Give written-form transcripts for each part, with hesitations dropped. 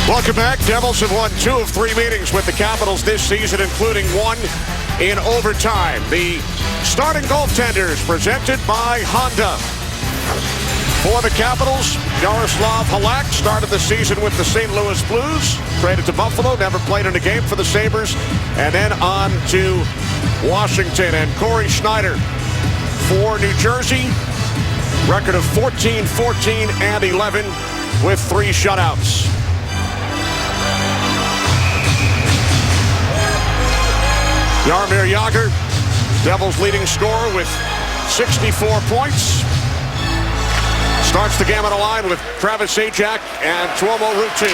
Welcome back. Devils have won 2 of 3 meetings with the Capitals this season, including one in overtime. The starting goaltenders presented by Honda. For the Capitals, Yaroslav Halak started the season with the St. Louis Blues, traded to Buffalo, never played in a game for the Sabres, and then on to Washington. And Corey Schneider for New Jersey, record of 14, 14, and 11 with 3 shutouts. Jaromir Jagr, Devils' leading scorer with 64 points. Starts the game on the line with Travis Zajac and Tuomo Ruutu.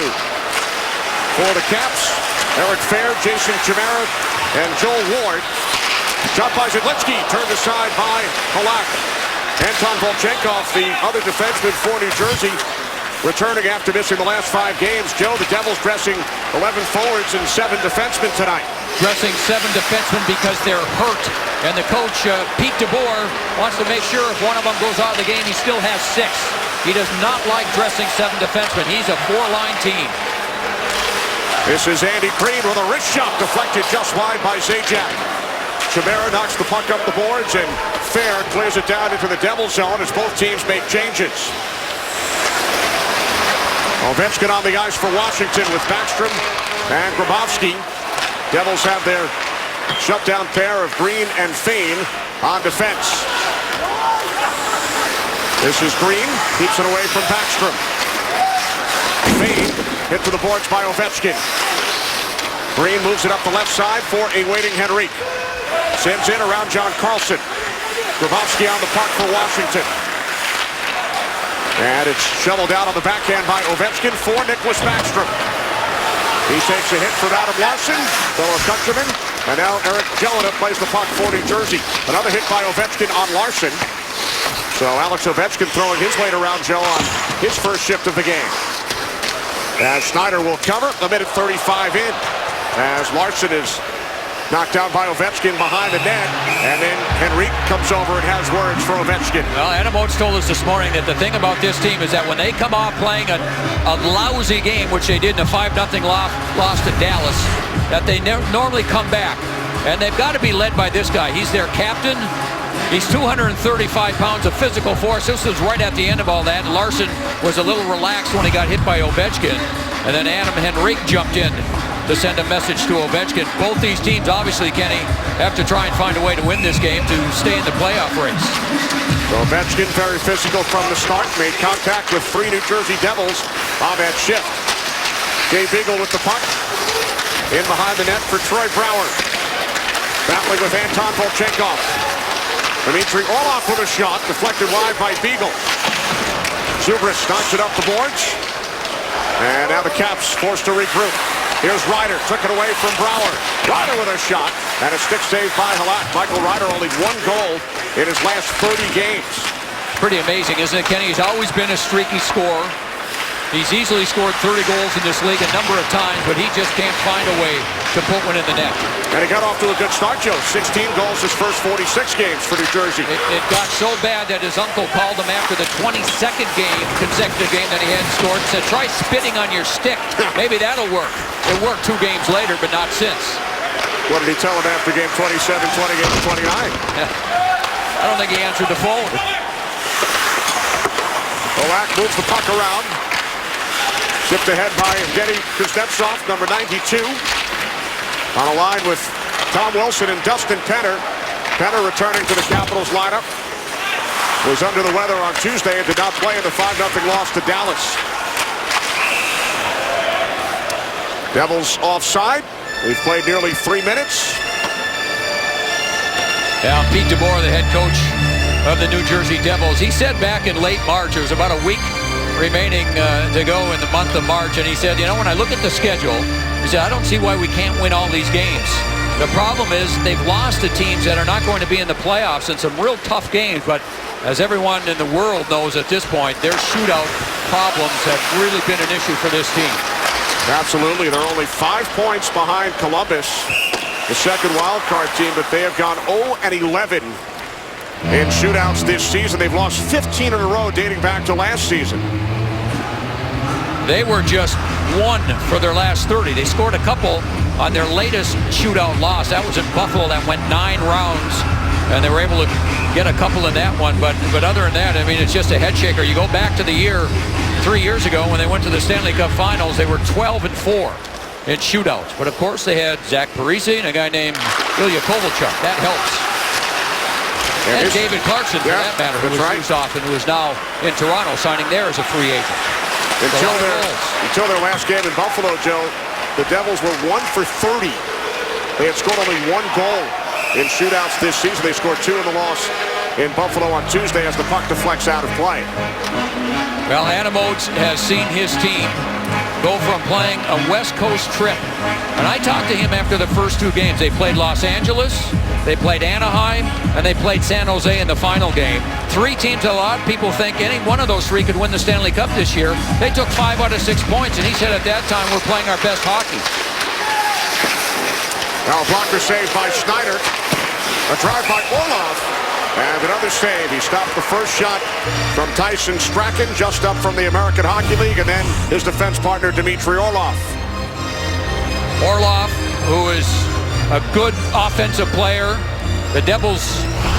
For the Caps, Eric Fehr, Jason Chimera, and Joel Ward. Shot by Zidlicky, turned aside by Halak. Anton Volchenkov, the other defenseman for New Jersey, returning after missing the last 5 games. Joe, the Devils dressing 11 forwards and 7 defensemen tonight. Dressing 7 defensemen because they're hurt. And the coach, Pete DeBoer, wants to make sure if one of them goes out of the game, he still has 6. He does not like dressing 7 defensemen. He's a 4-line team. This is Andy Green with a wrist shot deflected just wide by Zajac. Chimera knocks the puck up the boards, and Fehr clears it down into the Devil zone as both teams make changes. Ovechkin on the ice for Washington with Backstrom and Grabowski. Devils have their shutdown pair of Green and Fane on defense. This is Green, keeps it away from Backstrom. Fane hit to the boards by Ovechkin. Green moves it up the left side for a waiting Henrique. Sends in around John Carlson. Grabowski on the puck for Washington. And it's shoveled out on the backhand by Ovechkin for Nicklas Backstrom. He takes a hit from Adam Larsson, fellow countryman, and now Eric Jelena plays the puck for New Jersey. Another hit by Ovechkin on Larsson. So Alex Ovechkin throwing his weight around Joe on his first shift of the game. As Schneider will cover, a minute 35 in, as Larsson is knocked down by Ovechkin behind the net, and then Henrique comes over and has words for Ovechkin. Well, Adam Oates told us this morning that the thing about this team is that when they come off playing a lousy game, which they did in a 5-0 loss to Dallas, that they normally come back. And they've got to be led by this guy. He's their captain. He's 235 pounds of physical force. This was right at the end of all that. Larsson was a little relaxed when he got hit by Ovechkin. And then Adam Henrique jumped in to send a message to Ovechkin. Both these teams, obviously, Kenny, have to try and find a way to win this game to stay in the playoff race. So Ovechkin, very physical from the start, made contact with 3 New Jersey Devils on that shift. Jay Beagle with the puck. In behind the net for Troy Brouwer. Battling with Anton Volchenkov. Dmitry Orlov with a shot, deflected wide by Beagle. Zubris knocks it up the boards. And now the Caps forced to regroup. Here's Ryder, took it away from Brouwer. Ryder with a shot, and a stick save by Halak. Michael Ryder only 1 goal in his last 30 games. Pretty amazing, isn't it, Kenny? He's always been a streaky scorer. He's easily scored 30 goals in this league a number of times, but he just can't find a way to put one in the net. And he got off to a good start, Joe. 16 goals his first 46 games for New Jersey. It got so bad that his uncle called him after the 22nd consecutive game that he hadn't scored, and said, try spitting on your stick. Maybe that'll work. It worked 2 games later, but not since. What did he tell him after game 27, 20 games, 29? I don't think he answered the phone. Halak moves the puck around. Tipped ahead by Evgeny Kuznetsov, number 92. On a line with Tom Wilson and Dustin Penner. Penner returning to the Capitals lineup. Was under the weather on Tuesday and did not play in the 5-0 loss to Dallas. Devils offside. We've played nearly 3 minutes. Yeah, Pete DeBoer, the head coach of the New Jersey Devils, he said back in late March, it was about a week remaining to go in the month of March, and he said, you know, when I look at the schedule, he said, I don't see why we can't win all these games. The problem is they've lost to teams that are not going to be in the playoffs in some real tough games, but as everyone in the world knows at this point, their shootout problems have really been an issue for this team. Absolutely. They're only 5 points behind Columbus, the second wild card team, but they have gone 0-11 in shootouts this season. They've lost 15 in a row dating back to last season. They were just 1 for their last 30. They scored a couple on their latest shootout loss. That was in Buffalo. That went 9 rounds, and they were able to get a couple in that one. But other than that, I mean, it's just a head shaker. You go back to the year 3 years ago when they went to the Stanley Cup Finals. They were 12-4 in shootouts. But of course, they had Zach Parise and a guy named Ilya Kovalchuk. That helps. And David Clarkson, for that matter, who was used off and who is now in Toronto, signing there as a free agent. Until their last game in Buffalo, Joe, the Devils were 1 for 30. They had scored only 1 goal in shootouts this season. They scored 2 in the loss in Buffalo on Tuesday as the puck deflects out of play. Well, Adam Oates has seen his team go from playing a West Coast trip. And I talked to him after the first 2 games. They played Los Angeles, they played Anaheim, and they played San Jose in the final game. 3 teams, a lot of people think any one of those 3 could win the Stanley Cup this year. They took 5 out of 6 points, and he said at that time, we're playing our best hockey. Now a blocker saved by Schneider. A drive by Orlov. And another save. He stopped the first shot from Tyson Strachan, just up from the American Hockey League, and then his defense partner, Dmitry Orlov. Orlov, who is a good offensive player. The Devils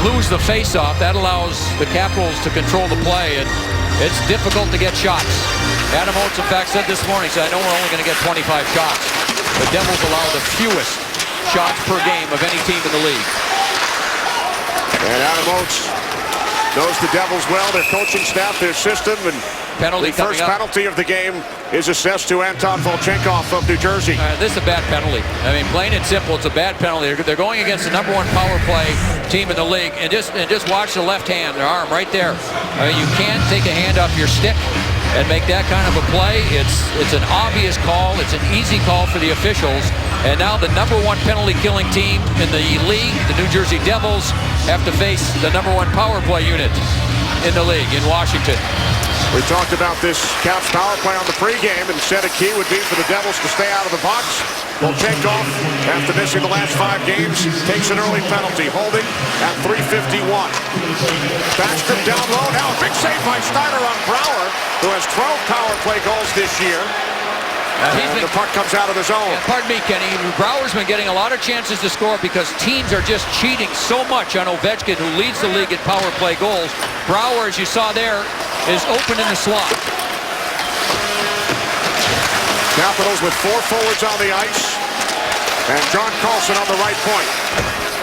lose the faceoff. That allows the Capitals to control the play, and it's difficult to get shots. Adam Oates, in fact, said this morning, he said, I know we're only going to get 25 shots. The Devils allow the fewest shots per game of any team in the league. And Adam Oates knows the Devils well, their coaching staff, their system, and the first penalty of the game is assessed to Anton Volchenkov of New Jersey. This is a bad penalty. I mean, plain and simple, it's a bad penalty. They're going against the #1 power play team in the league, and just watch the left hand, their arm right there. I mean, you can't take a hand off your stick and make that kind of a play. It's an obvious call. It's an easy call for the officials. And now the #1 penalty-killing team in the league, the New Jersey Devils, have to face the #1 power play unit in the league in Washington. We talked about this Caps power play on the pregame and said a key would be for the Devils to stay out of the box. Volchenkov, after missing the last 5 games, takes an early penalty, holding at 3:51. Backstrom down low. Now a big save by Schneider on Brouwer, who has 12 power play goals this year. The puck comes out of the zone. Yeah, pardon me, Kenny. Brouwer's been getting a lot of chances to score because teams are just cheating so much on Ovechkin, who leads the league in power play goals. Brouwer, as you saw there, is open in the slot. Capitals with 4 forwards on the ice. And John Carlson on the right point.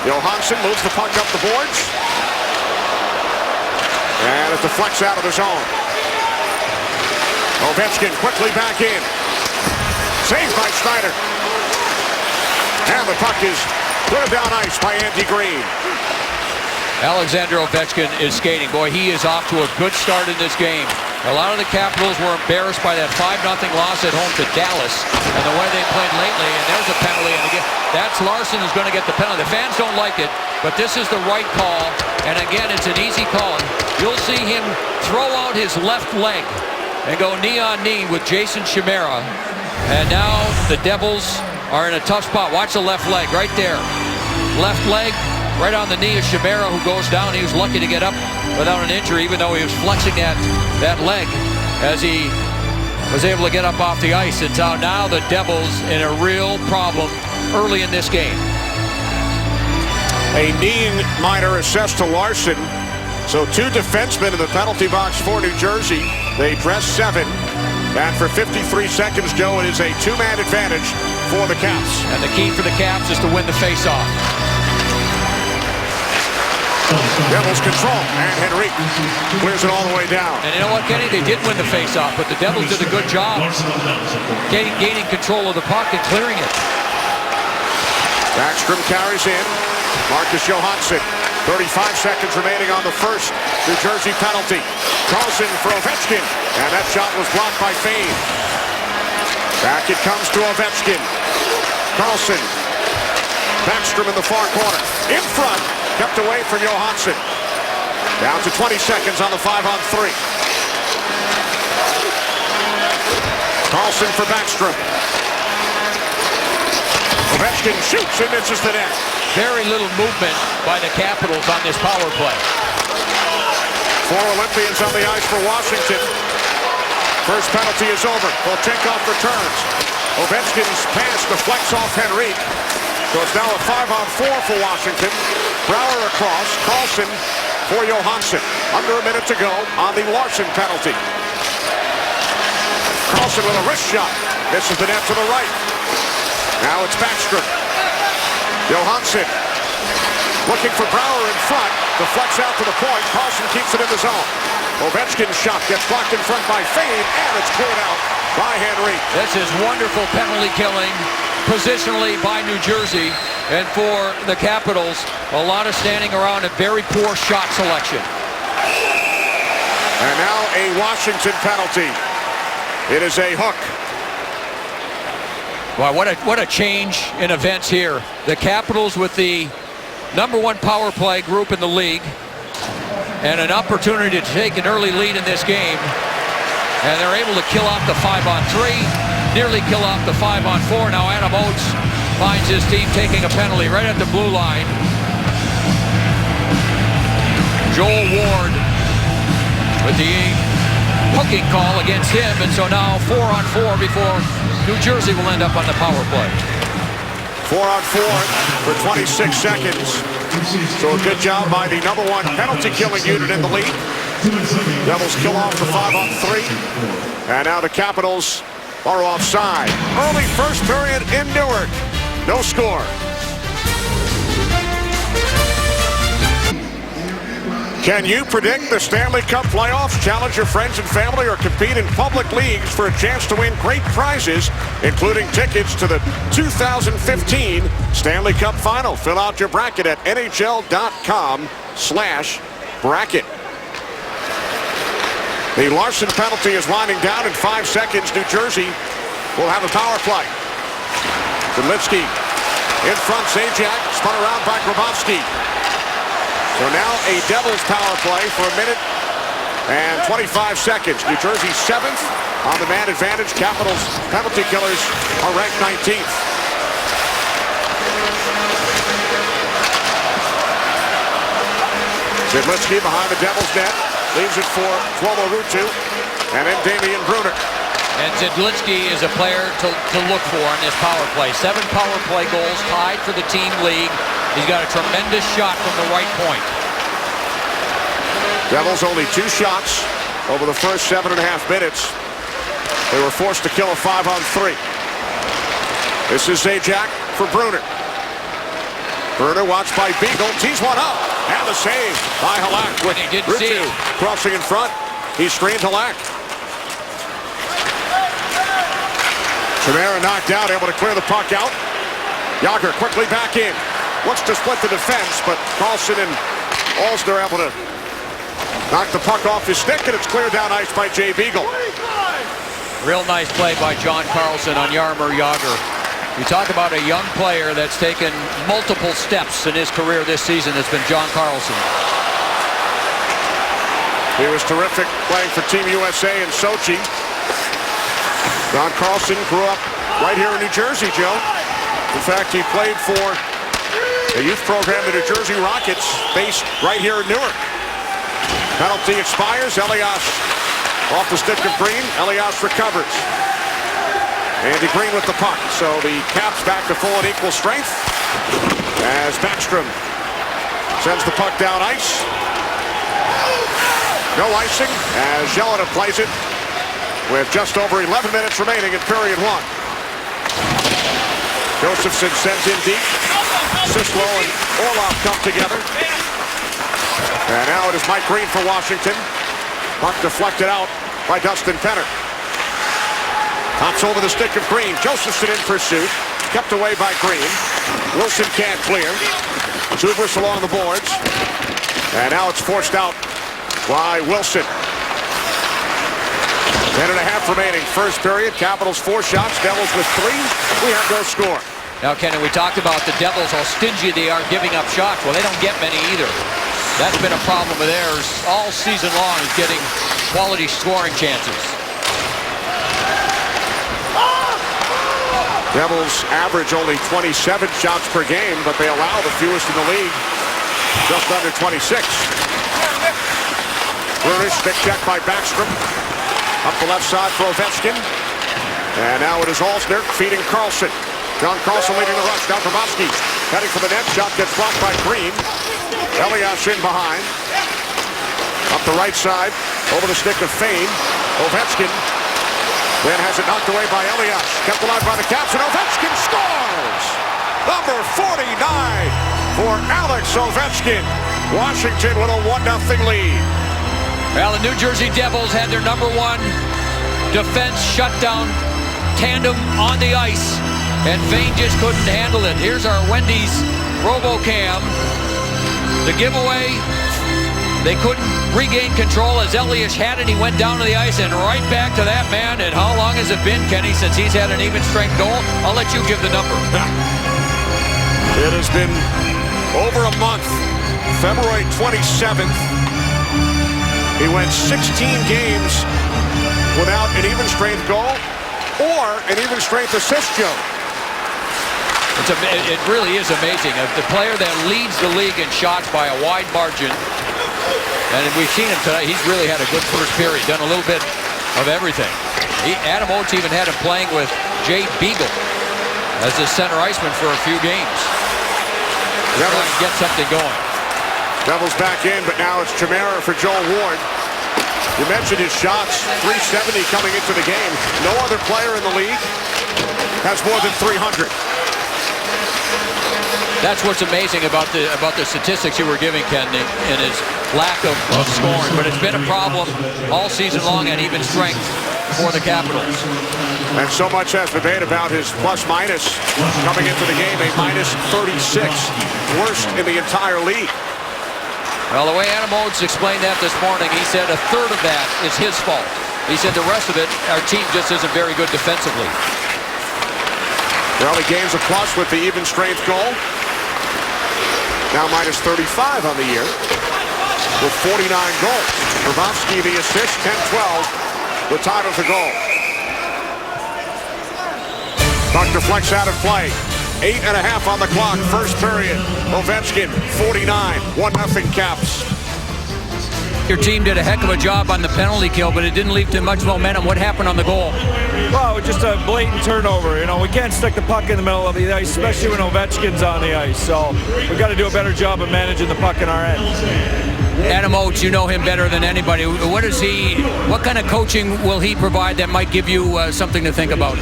Johansson moves the puck up the boards. And it deflects out of the zone. Ovechkin quickly back in. Saved by Schneider. And the puck is cleared down ice by Andy Green. Alexander Ovechkin is skating. Boy, he is off to a good start in this game. A lot of the Capitals were embarrassed by that 5-0 loss at home to Dallas and the way they played lately. And there's a penalty. And again, that's Larson who's going to get the penalty. The fans don't like it, but this is the right call. And again, it's an easy call. You'll see him throw out his left leg and go knee-on-knee with Jason Chimera. And now the Devils are in a tough spot. Watch the left leg right there. Left leg right on the knee of Chimera, who goes down. He was lucky to get up without an injury, even though he was flexing that leg as he was able to get up off the ice. And so now the Devils in a real problem early in this game. A kneeing minor assessed to Larson. So 2 defensemen in the penalty box for New Jersey. They dress 7. And for 53 seconds, Joe, it is a 2-man advantage for the Caps. And the key for the Caps is to win the faceoff. Devils control, and Henrique clears it all the way down. And you know what, Kenny? They did win the faceoff, but the Devils did a good job gaining control of the puck and clearing it. Backstrom carries in. Marcus Johansson. 35 seconds remaining on the first New Jersey penalty. Carlson for Ovechkin, and that shot was blocked by Fane. Back it comes to Ovechkin. Carlson. Backstrom in the far corner. In front, kept away from Johansson. Down to 20 seconds on the 5-on-3. Carlson for Backstrom. Ovechkin shoots and misses the net. Very little movement by the Capitals on this power play. 4 Olympians on the ice for Washington. First penalty is over. Volchenkov returns. Ovechkin's pass deflects off Henrique. So it's now a 5-on-4 for Washington. Brouwer across. Carlson for Johansson. Under a minute to go on the Larson penalty. Carlson with a wrist shot. Misses the net to the right. Now it's Backstrom. Johansson looking for Brouwer in front. Deflects out to the point. Carlson keeps it in the zone. Ovechkin's shot gets blocked in front by Fane, and it's cleared out by Henrique. This is wonderful penalty killing positionally by New Jersey. And for the Capitals, a lot of standing around and very poor shot selection. And now a Washington penalty. It is a hook. Wow, what a change in events here. The Capitals with the #1 power play group in the league and an opportunity to take an early lead in this game. And they're able to kill off the 5-on-3, nearly kill off the 5-on-4. Now Adam Oates finds his team taking a penalty right at the blue line. Joel Ward with the hooking call against him, and so now 4-on-4 before New Jersey will end up on the power play. 4-on-4 for 26 seconds. So a good job by the #1 penalty killing unit in the league. Devils kill off the 5-on-3. And now the Capitals are offside. Early first period in Newark. No score. Can you predict the Stanley Cup playoffs, challenge your friends and family, or compete in public leagues for a chance to win great prizes, including tickets to the 2015 Stanley Cup Final? Fill out your bracket at NHL.com/bracket. The Larson penalty is winding down in 5 seconds. New Jersey will have a power play. Zidlicky in front, Zajac, spun around by Grabowski. So now a Devils power play for a minute and 25 seconds. New Jersey 7th on the man advantage. Capitals penalty killers are ranked 19th. Zidlicky behind the Devils net. Leaves it for Tuomo Ruutu and then Damian Brunner. And Zidlicky is a player to look for in this power play. 7 power play goals, tied for the team league. He's got a tremendous shot from the right point. Devils only 2 shots over the first 7.5 minutes. They were forced to kill a 5-on-3. This is Zajac for Brunner. Brunner watched by Beagle. Tees one up. And the save by Halak with Ruutu crossing in front. He screened Halak. Chimera knocked out, able to clear the puck out. Jagr quickly back in. Looks to split the defense, but Carlson and Alsner able to knock the puck off his stick, and it's cleared down ice by Jay Beagle. Real nice play by John Carlson on Jaromir Jagr. You talk about a young player that's taken multiple steps in his career this season. It's been John Carlson. He was terrific playing for Team USA in Sochi. John Carlson grew up right here in New Jersey, Joe. In fact, he played for a youth program, the New Jersey Rockets, based right here in Newark. Penalty expires. Elias off the stick of Green. Elias recovers. Andy Green with the puck. So the Caps back to full and equal strength as Backstrom sends the puck down ice. No icing as Jelena plays it with just over 11 minutes remaining in period 1. Josephson sends in deep. Sislo and Orlov come together. And now it is Mike Green for Washington. Puck deflected out by Dustin Penner. Pops over the stick of Green. Josephson in pursuit. Kept away by Green. Wilson can't clear. Zubris along the boards. And now it's forced out by Wilson. 10.5 remaining first period. Capitals 4 shots. Devils with 3. We have no score. Now, Kenny, we talked about the Devils, how stingy they are giving up shots. Well, they don't get many either. That's been a problem with theirs all season long, is getting quality scoring chances. Devils average only 27 shots per game, but they allow the fewest in the league, just under 26. Brunner stick check by Backstrom. Up the left side for Ovechkin. And now it is Alsner feeding Carlson. John Carlson leading the rush. Down Grabowski. Heading for the net. Shot gets blocked by Green. Elias in behind. Up the right side. Over the stick of Fane. Ovechkin. Then has it knocked away by Elias. Kept alive by the Caps. And Ovechkin scores! Number 49 for Alex Ovechkin. Washington with a 1-0 lead. Well, the New Jersey Devils had their number one defense shutdown tandem on the ice, and Fane just couldn't handle it. Here's our Wendy's RoboCam. The giveaway, they couldn't regain control as Elias had it. He went down to the ice and right back to that man. And how long has it been, Kenny, since he's had an even strength goal? I'll let you give the number. It has been over a month. February 27th. He went 16 games without an even strength goal or an even strength assist, Joe. It really is amazing. The player that leads the league in shots by a wide margin, and we've seen him tonight. He's really had a good first period, done a little bit of everything. Adam Oates even had him playing with Jay Beagle as his center iceman for a few games. Trying to get something going. Devils back in, but now it's Chimera for Joel Ward. You mentioned his shots, 370 coming into the game. No other player in the league has more than 300. That's what's amazing about the statistics you were giving, Ken, and his lack of scoring. But it's been a problem all season long at even strength for the Capitals. And so much has been made about his plus-minus coming into the game, a -36, worst in the entire league. Well, the way Adam Oates explained that this morning, he said a third of that is his fault. He said the rest of it, our team just isn't very good defensively. Well, he gains a plus with the even strength goal. Now -35 on the year with 49 goals. Grabowski the assist, 10-12, the time of the goal. Dr. Flex out of play. 8.5 on the clock, first period. Ovechkin, 49, 1-0 Caps. Your team did a heck of a job on the penalty kill, but it didn't lead to much momentum. What happened on the goal? Well, just a blatant turnover. You know, we can't stick the puck in the middle of the ice, especially when Ovechkin's on the ice. So we've got to do a better job of managing the puck in our end. Adam Oates, you know him better than anybody. What kind of coaching will he provide that might give you something to think about?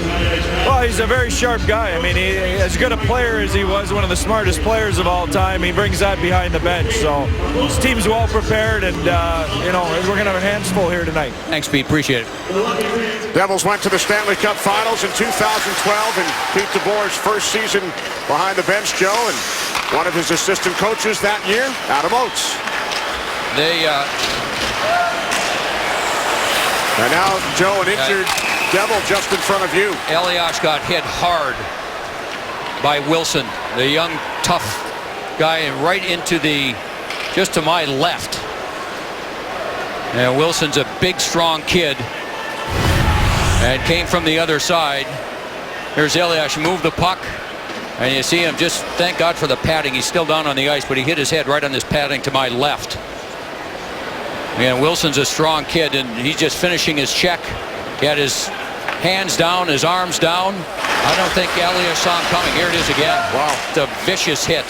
Well, he's a very sharp guy. I mean, as good a player as he was, one of the smartest players of all time, he brings that behind the bench. So his team's well prepared, and you know, we're going to have our hands full here tonight. Thanks, Pete. Appreciate it. Devils went to the Stanley Cup Finals in 2012, and Pete DeBoer's first season behind the bench, Joe, and one of his assistant coaches that year, Adam Oates. And now, Joe, an injured Devil just in front of you. Elias got hit hard by Wilson, the young, tough guy, and right into just to my left. And Wilson's a big, strong kid and came from the other side. Here's Elias, moved the puck, and you see him just, thank God for the padding. He's still down on the ice, but he hit his head right on this padding to my left. And Wilson's a strong kid, and he's just finishing his check. He had his hands down, his arms down. I don't think Elias saw him coming. Here it is again. Wow. It's a vicious hit.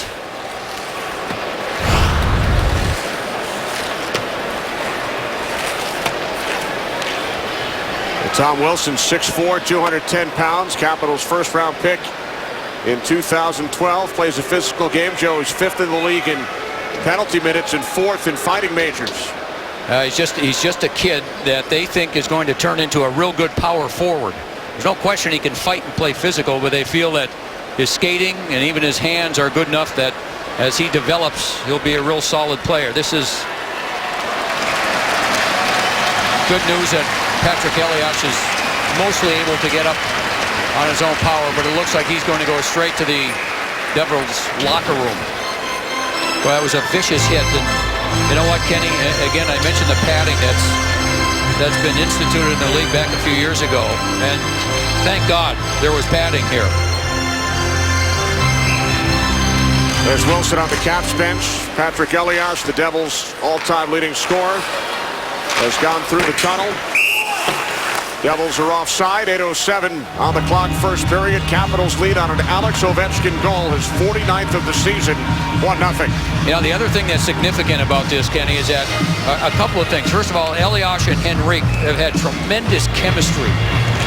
Tom Wilson, 6'4", 210 pounds, Capitals first-round pick in 2012. Plays a physical game. Joe is 5th in the league in penalty minutes and 4th in fighting majors. He's just a kid that they think is going to turn into a real good power forward. There's no question he can fight and play physical, but they feel that his skating and even his hands are good enough that as he develops, he'll be a real solid player. This is good news that Patrick Elias is mostly able to get up on his own power, but it looks like he's going to go straight to the Devils locker room. Well, that was a vicious hit. And you know what, Kenny? Again, I mentioned the padding that's been instituted in the league back a few years ago, and thank God there was padding here. There's Wilson on the Caps bench. Patrick Elias, the Devils' all-time leading scorer, has gone through the tunnel. Devils are offside. 8:07 on the clock, first period. Capitals lead on an Alex Ovechkin goal, his 49th of the season, 1-0. You know, the other thing that's significant about this, Kenny, is that a couple of things. First of all, Elias and Henrique have had tremendous chemistry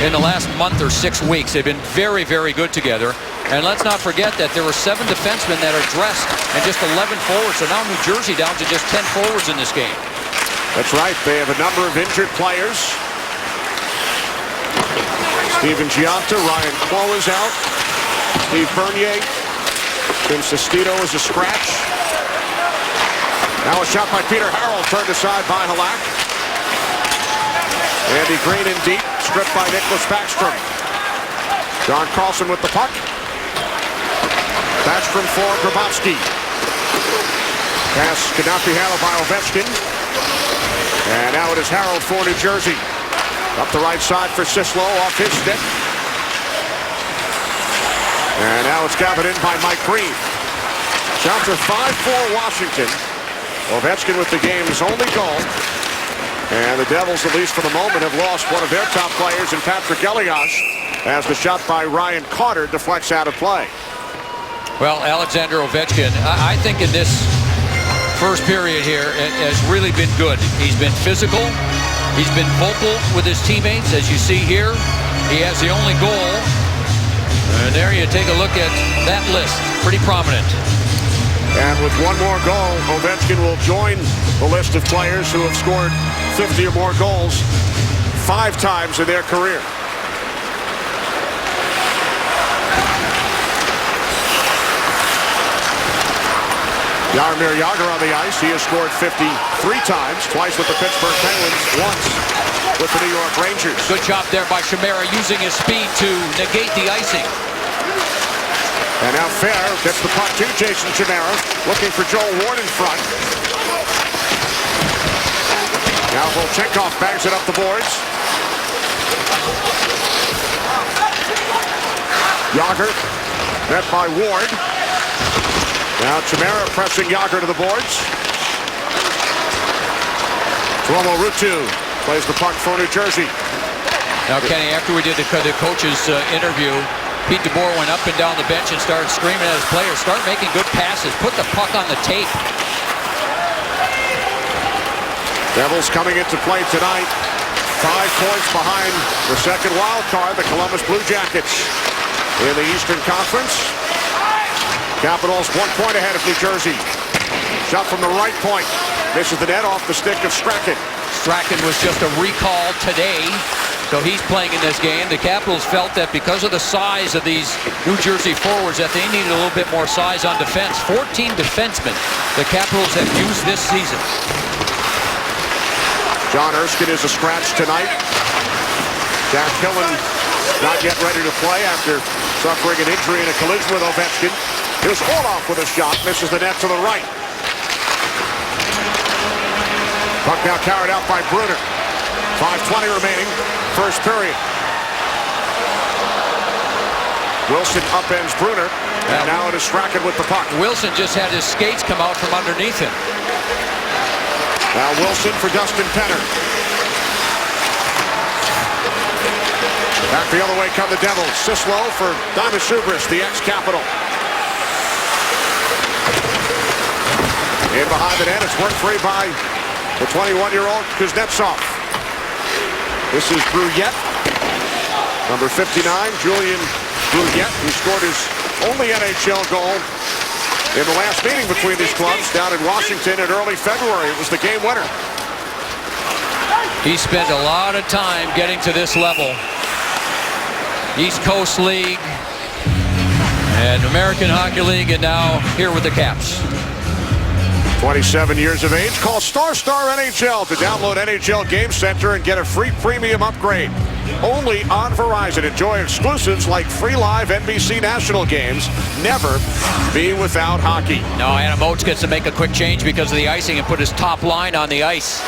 in the last month or 6 weeks. They've been very, very good together. And let's not forget that there were 7 defensemen that are dressed and just 11 forwards. So now New Jersey down to just 10 forwards in this game. That's right. They have a number of injured players. Steven Giunta, Ryan Clough is out. Steve Bernier. Tim Sestito is a scratch. Now a shot by Peter Harrell, turned aside by Halak. Andy Green in deep, stripped by Nicholas Backstrom. John Carlson with the puck. Backstrom for Grabowski. Pass could not be handled by Ovechkin. And now it is Harrell for New Jersey. Up the right side for Sislo, off his stick. And now it's gathered in by Mike Green. Shots are 5-4 Washington. Ovechkin with the game's only goal. And the Devils, at least for the moment, have lost one of their top players in Patrick Elias, as the shot by Ryan Carter deflects out of play. Well, Alexander Ovechkin, I think in this first period here, it has really been good. He's been physical. He's been vocal with his teammates, as you see here. He has the only goal. And there you take a look at that list. Pretty prominent. And with one more goal, Ovechkin will join the list of players who have scored 50 or more goals 5 times in their career. Jaromir Jagr on the ice. He has scored 53 times, twice with the Pittsburgh Penguins, once with the New York Rangers. Good job there by Chimera, using his speed to negate the icing. And now Fair gets the puck to Jason Chimera, looking for Joel Ward in front. Now Volchenkov bags it up the boards. Jagr met by Ward. Now Chimera pressing Jagr to the boards. Tuomo Ruutu plays the puck for New Jersey. Now, Kenny, after we did the coach's interview, Pete DeBoer went up and down the bench and started screaming at his players, start making good passes, put the puck on the tape. Devils coming into play tonight. 5 points behind the second wild card, the Columbus Blue Jackets in the Eastern Conference. Capitals 1 point ahead of New Jersey. Shot from the right point. Misses the net off the stick of Strachan. Strachan was just a recall today, so he's playing in this game. The Capitals felt that because of the size of these New Jersey forwards that they needed a little bit more size on defense. 14 defensemen the Capitals have used this season. John Erskine is a scratch tonight. Jack Hillen not yet ready to play after suffering an injury in a collision with Ovechkin. Here's Orlov with a shot, misses the net to the right. Puck now carried out by Brunner. 5:20 remaining, first period. Wilson upends Brunner, and now it is Strachan with the puck. Wilson just had his skates come out from underneath him. Now Wilson for Dustin Penner. Back the other way come the Devils. Sislo for Diamond Subris, the ex-Capital. In behind the net, it's worked free by the 21-year-old Kuznetsov. This is Brouillette, number 59, Julian Brouillette, who scored his only NHL goal in the last meeting between these clubs down in Washington in early February. It was the game winner. He spent a lot of time getting to this level. East Coast League and American Hockey League, and now here with the Caps. 27 years of age. Call Star NHL to download NHL Game Center and get a free premium upgrade. Only on Verizon. Enjoy exclusives like free live NBC national games. Never be without hockey. No, Adam Oates gets to make a quick change because of the icing and put his top line on the ice.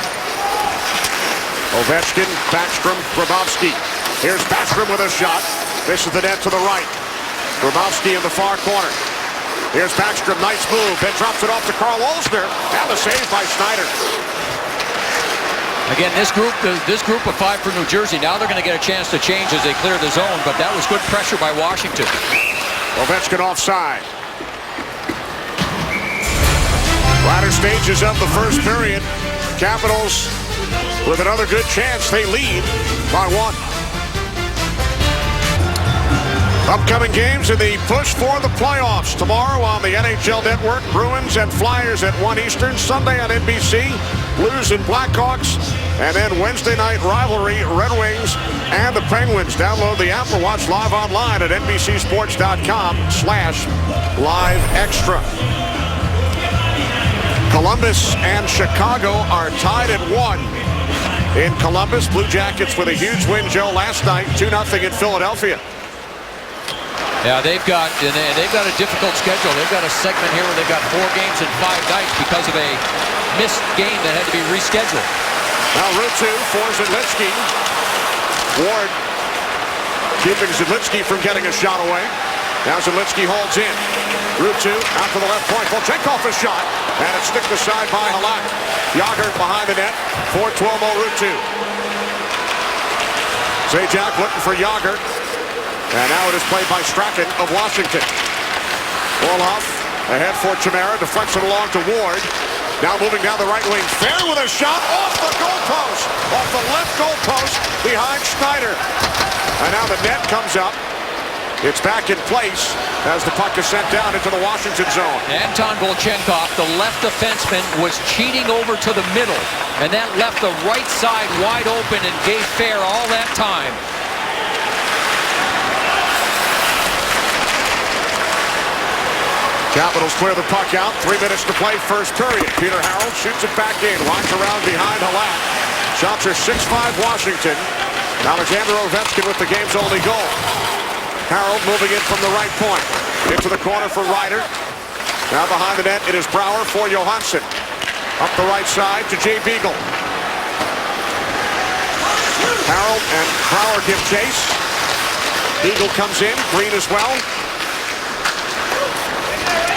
Ovechkin, Backstrom, Grabowski. Here's Backstrom with a shot. Misses the net to the right. Grabowski in the far corner. Here's Backstrom, nice move, then drops it off to Carl Olsner. And the save by Schneider. Again, this group of 5 for New Jersey, now they're going to get a chance to change as they clear the zone, but that was good pressure by Washington. Ovechkin offside. Latter stages of the first period. Capitals with another good chance. They lead by 1. Upcoming games in the push for the playoffs. Tomorrow on the NHL Network, Bruins and Flyers at 1 Eastern. Sunday on NBC, Blues and Blackhawks. And then Wednesday night rivalry, Red Wings and the Penguins. Download the app or watch live online at NBCSports.com/live extra. Columbus and Chicago are tied at 1. In Columbus, Blue Jackets with a huge win, Joe, last night, 2-0 in Philadelphia. Yeah, they've got a difficult schedule. They've got a segment here where they've got 4 games in 5 nights because of a missed game that had to be rescheduled. Now Ruutu for Zidlicky. Ward keeping Zidlicky from getting a shot away. Now Zidlicky holds in. Ruutu out to the left point. Volchenkov a shot. And it's sticked aside by Halak. Jágr behind the net for Tuomo Ruutu. Zajac looking for Jágr. And now it is played by Strachan of Washington. Orlov ahead for Chimera. Deflects it along to Ward. Now moving down the right wing. Fair with a shot off the goalpost. Off the left goalpost behind Schneider. And now the net comes up. It's back in place as the puck is sent down into the Washington zone. Anton Volchenkov, the left defenseman, was cheating over to the middle. And that left the right side wide open and gave Fair all that time. Capitals clear the puck out. 3 minutes to play, first period. Peter Harold shoots it back in. Walks around behind Halak. Shots are 6-5 Washington. Alexander Ovechkin with the game's only goal. Harold moving in from the right point. Into the corner for Ryder. Now behind the net, it is Brouwer for Johansson. Up the right side to Jay Beagle. Harold and Brouwer give chase. Beagle comes in. Green as well.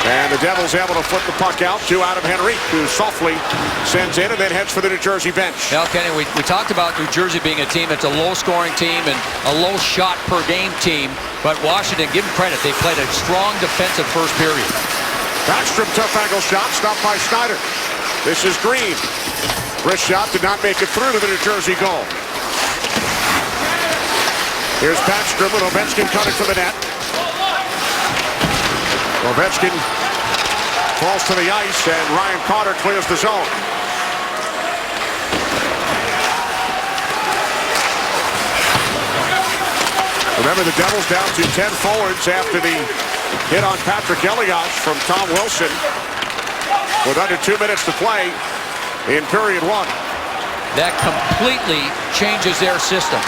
And the Devils able to flip the puck out to Adam Henrique, who softly sends in and then heads for the New Jersey bench. Now, Kenny, we talked about New Jersey being a team that's a low-scoring team and a low-shot-per-game team. But Washington, give them credit, they played a strong defensive first period. Backstrom tough angle shot, stopped by Schneider. This is Green. Wrist shot did not make it through to the New Jersey goal. Here's Backstrom with Ovechkin cutting for the net. Ovechkin falls to the ice, and Ryan Carter clears the zone. Remember, the Devils down to 10 forwards after the hit on Patrick Elias from Tom Wilson with under 2 minutes to play in period 1. That completely changes their system.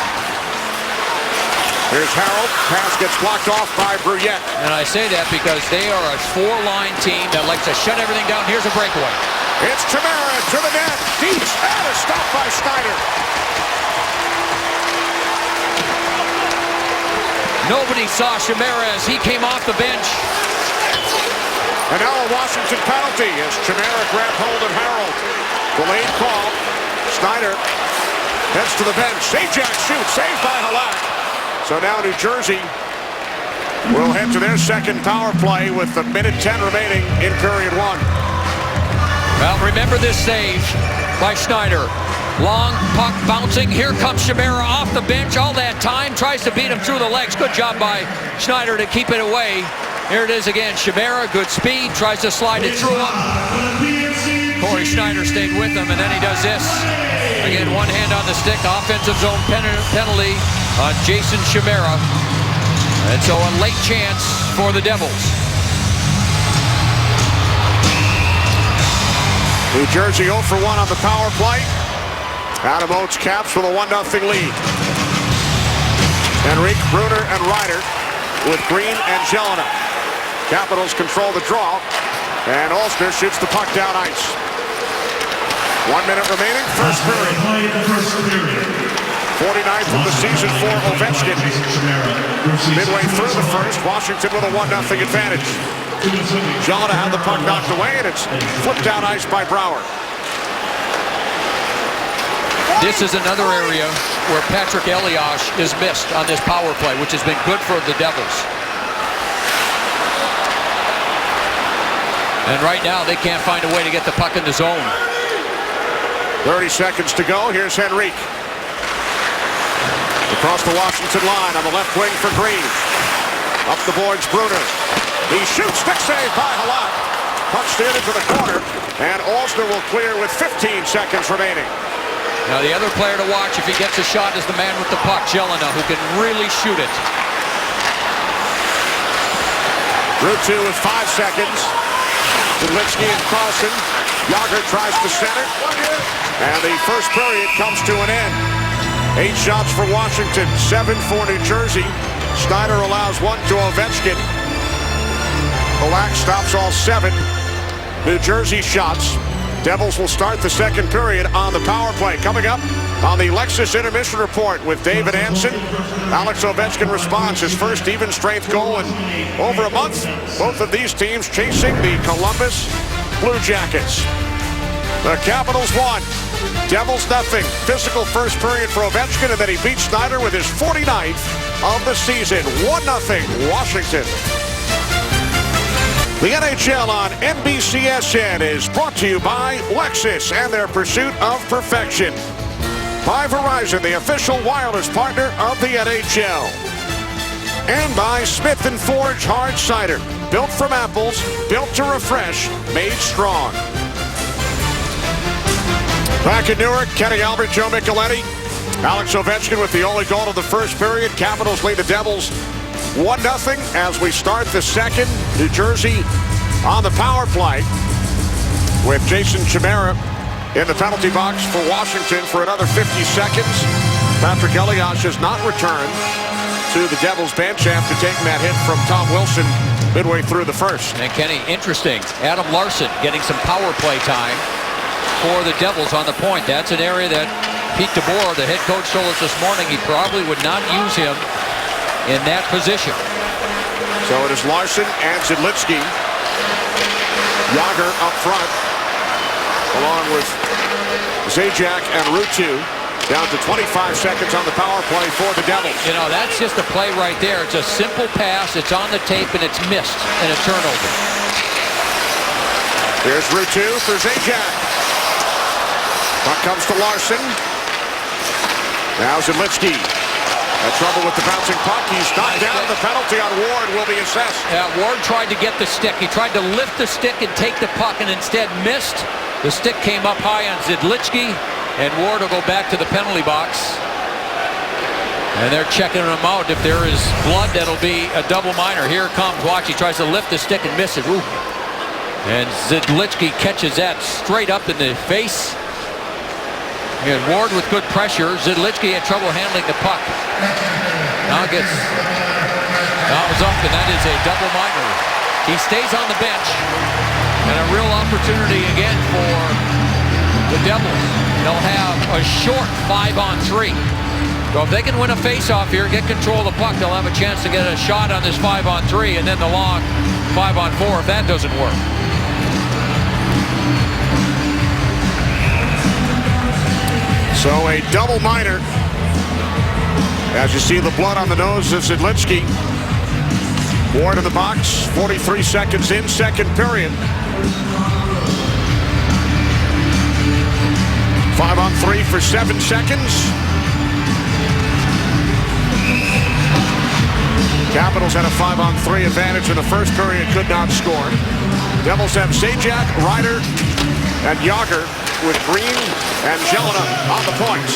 Here's Harold. Pass gets blocked off by Bruyette. And I say that because they are a 4-line team that likes to shut everything down. Here's a breakaway. It's Chimera to the net. Deep. And a stop by Schneider. Nobody saw Chimera as he came off the bench. And now a Washington penalty as Chimera grabbed hold of Harold. Delayed call. Schneider heads to the bench. Zajac shoots. Saved by Halak. So now New Jersey will head to their second power play with a minute 10 remaining in period 1. Well, remember this save by Schneider. Long puck bouncing. Here comes Chimera off the bench all that time. Tries to beat him through the legs. Good job by Schneider to keep it away. Here it is again. Chimera, good speed. Tries to slide it through him. Corey Schneider stayed with him, and then he does this. Again, one hand on the stick. Offensive zone penalty on Jason Chimera. And so a late chance for the Devils. New Jersey 0 for 1 on the power play. Adam Oates caps with a 1-0 lead. Henrique, Bruner, and Ryder with Green and Jelena. Capitals control the draw. And Olsner shoots the puck down ice. 1 minute remaining, first period. 49th of the season for Ovechkin. Midway through the first, Washington with a 1-0 advantage. Jelena had the puck knocked away, and it's flipped down ice by Brouwer. This is another area where Patrick Elias is missed on this power play, which has been good for the Devils. And right now, they can't find a way to get the puck in the zone. 30 seconds to go. Here's Henrique. Across the Washington line on the left wing for Green. Up the boards, Bruner. He shoots, stick save by Halak. Punched in into the corner, and Alsner will clear with 15 seconds remaining. Now the other player to watch if he gets a shot is the man with the puck, Jelena, who can really shoot it. Ruutu with 5 seconds. Zidlicky and Carlson. Yager tries to center. And the first period comes to an end. 8 shots for Washington, 7 for New Jersey. Snyder allows 1 to Ovechkin. Halak stops all 7 New Jersey shots. Devils will start the second period on the power play. Coming up on the Lexus Intermission Report with David Anson. Alex Ovechkin responds, his first even-strength goal in over a month. Both of these teams chasing the Columbus Blue Jackets. The Capitals won. Devils nothing. Physical first period for Ovechkin, and then he beats Snyder with his 49th of the season. 1-0 Washington. The NHL on NBCSN is brought to you by Lexus and their pursuit of perfection. By Verizon, the official wireless partner of the NHL. And by Smith & Forge Hard Cider. Built from apples, built to refresh, made strong. Back in Newark, Kenny Albert, Joe Micheletti. Alex Ovechkin with the only goal of the first period. Capitals lead the Devils 1-0 as we start the second. New Jersey on the power play with Jason Chimera in the penalty box for Washington for another 50 seconds. Patrick Elias has not returned to the Devils bench after taking that hit from Tom Wilson midway through the first. And Kenny, interesting. Adam Larson getting some power play time for the Devils on the point. That's an area that Pete DeBoer, the head coach, told us this morning he probably would not use him in that position. So it is Larson and Zidlicky. Yager up front, along with Zajac and Ruutu. Down to 25 seconds on the power play for the Devils. You know, that's just a play right there. It's a simple pass. It's on the tape, and it's missed in a turnover. Here's Ruutu for Zajac. Puck comes to Larson. Now Zidlicky. Had trouble with the bouncing puck. He's knocked down. The penalty on Ward will be assessed. Yeah, Ward tried to get the stick. He tried to lift the stick and take the puck and instead missed. The stick came up high on Zidlicky, and Ward will go back to the penalty box. And they're checking him out. If there is blood, that'll be a double minor. Here it comes. Watch, he tries to lift the stick and misses. Ooh. And Zidlicky catches that straight up in the face. And Ward with good pressure. Zidlicky had trouble handling the puck. Now it gets bounds up, and that is a double minor. He stays on the bench, and a real opportunity again for the Devils. They'll have a short 5-on-3. So if they can win a face-off here, get control of the puck, they'll have a chance to get a shot on this 5-on-3, and then the long 5-on-4 if that doesn't work. So a double minor. As you see the blood on the nose of Zidlicky. Ward in the box, 43 seconds in, second period. 5-on-3 for 7 seconds. Capitals had a 5-on-3 advantage in the first period, could not score. Devils have Zajac, Ryder, and Yager with Green and Jelena on the points.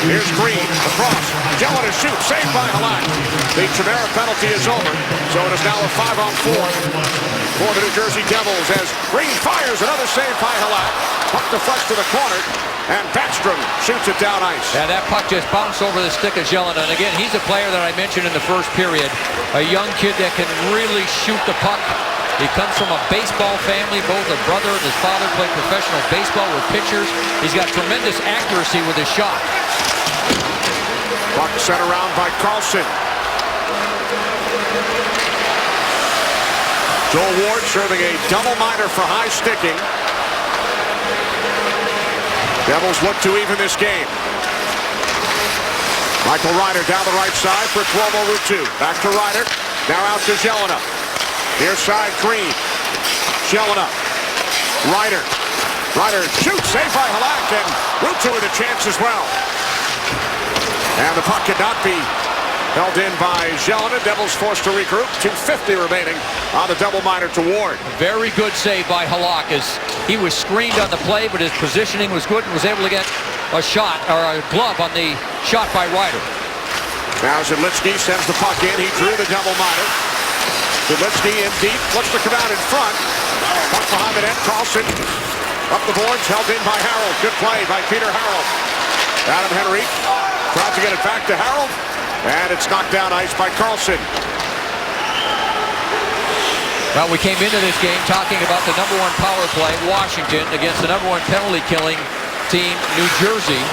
Here's Green, across. Jelena shoots, saved by Halak. The Chimera penalty is over, so it is now a 5-on-4 for the New Jersey Devils as Green fires another save by Halak. Puck deflects to the corner, and Backstrom shoots it down ice. Yeah, that puck just bounced over the stick of Jelena. And again, he's a player that I mentioned in the first period. A young kid that can really shoot the puck. He comes from a baseball family. Both a brother and his father played professional baseball with pitchers. He's got tremendous accuracy with his shot. Puck sent around by Carlson. Joel Ward serving a double minor for high sticking. Devils look to even this game. Michael Ryder down the right side for 12-0 route 2. Back to Ryder. Now out to Jelena. Near side, Green. Jelena. Ryder. Ryder shoots. Saved by Halak. And route 2 with a chance as well. And the puck cannot be held in by Jelena. Devils forced to regroup. 2:50 remaining on the double minor to Ward. Very good save by Halak as he was screened on the play, but his positioning was good and was able to get a shot or a glove on the shot by Ryder. Now Zidlitsky sends the puck in. He drew the double minor. Zidlitsky in deep. Looks to come out in front. Puck behind the net. Carlson up the boards. Held in by Harold. Good play by Peter Harold. Adam Henrique tried to get it back to Harold. And it's knocked down ice by Carlson. Well, we came into this game talking about the #1 power play, Washington, against the #1 penalty killing team, New Jersey.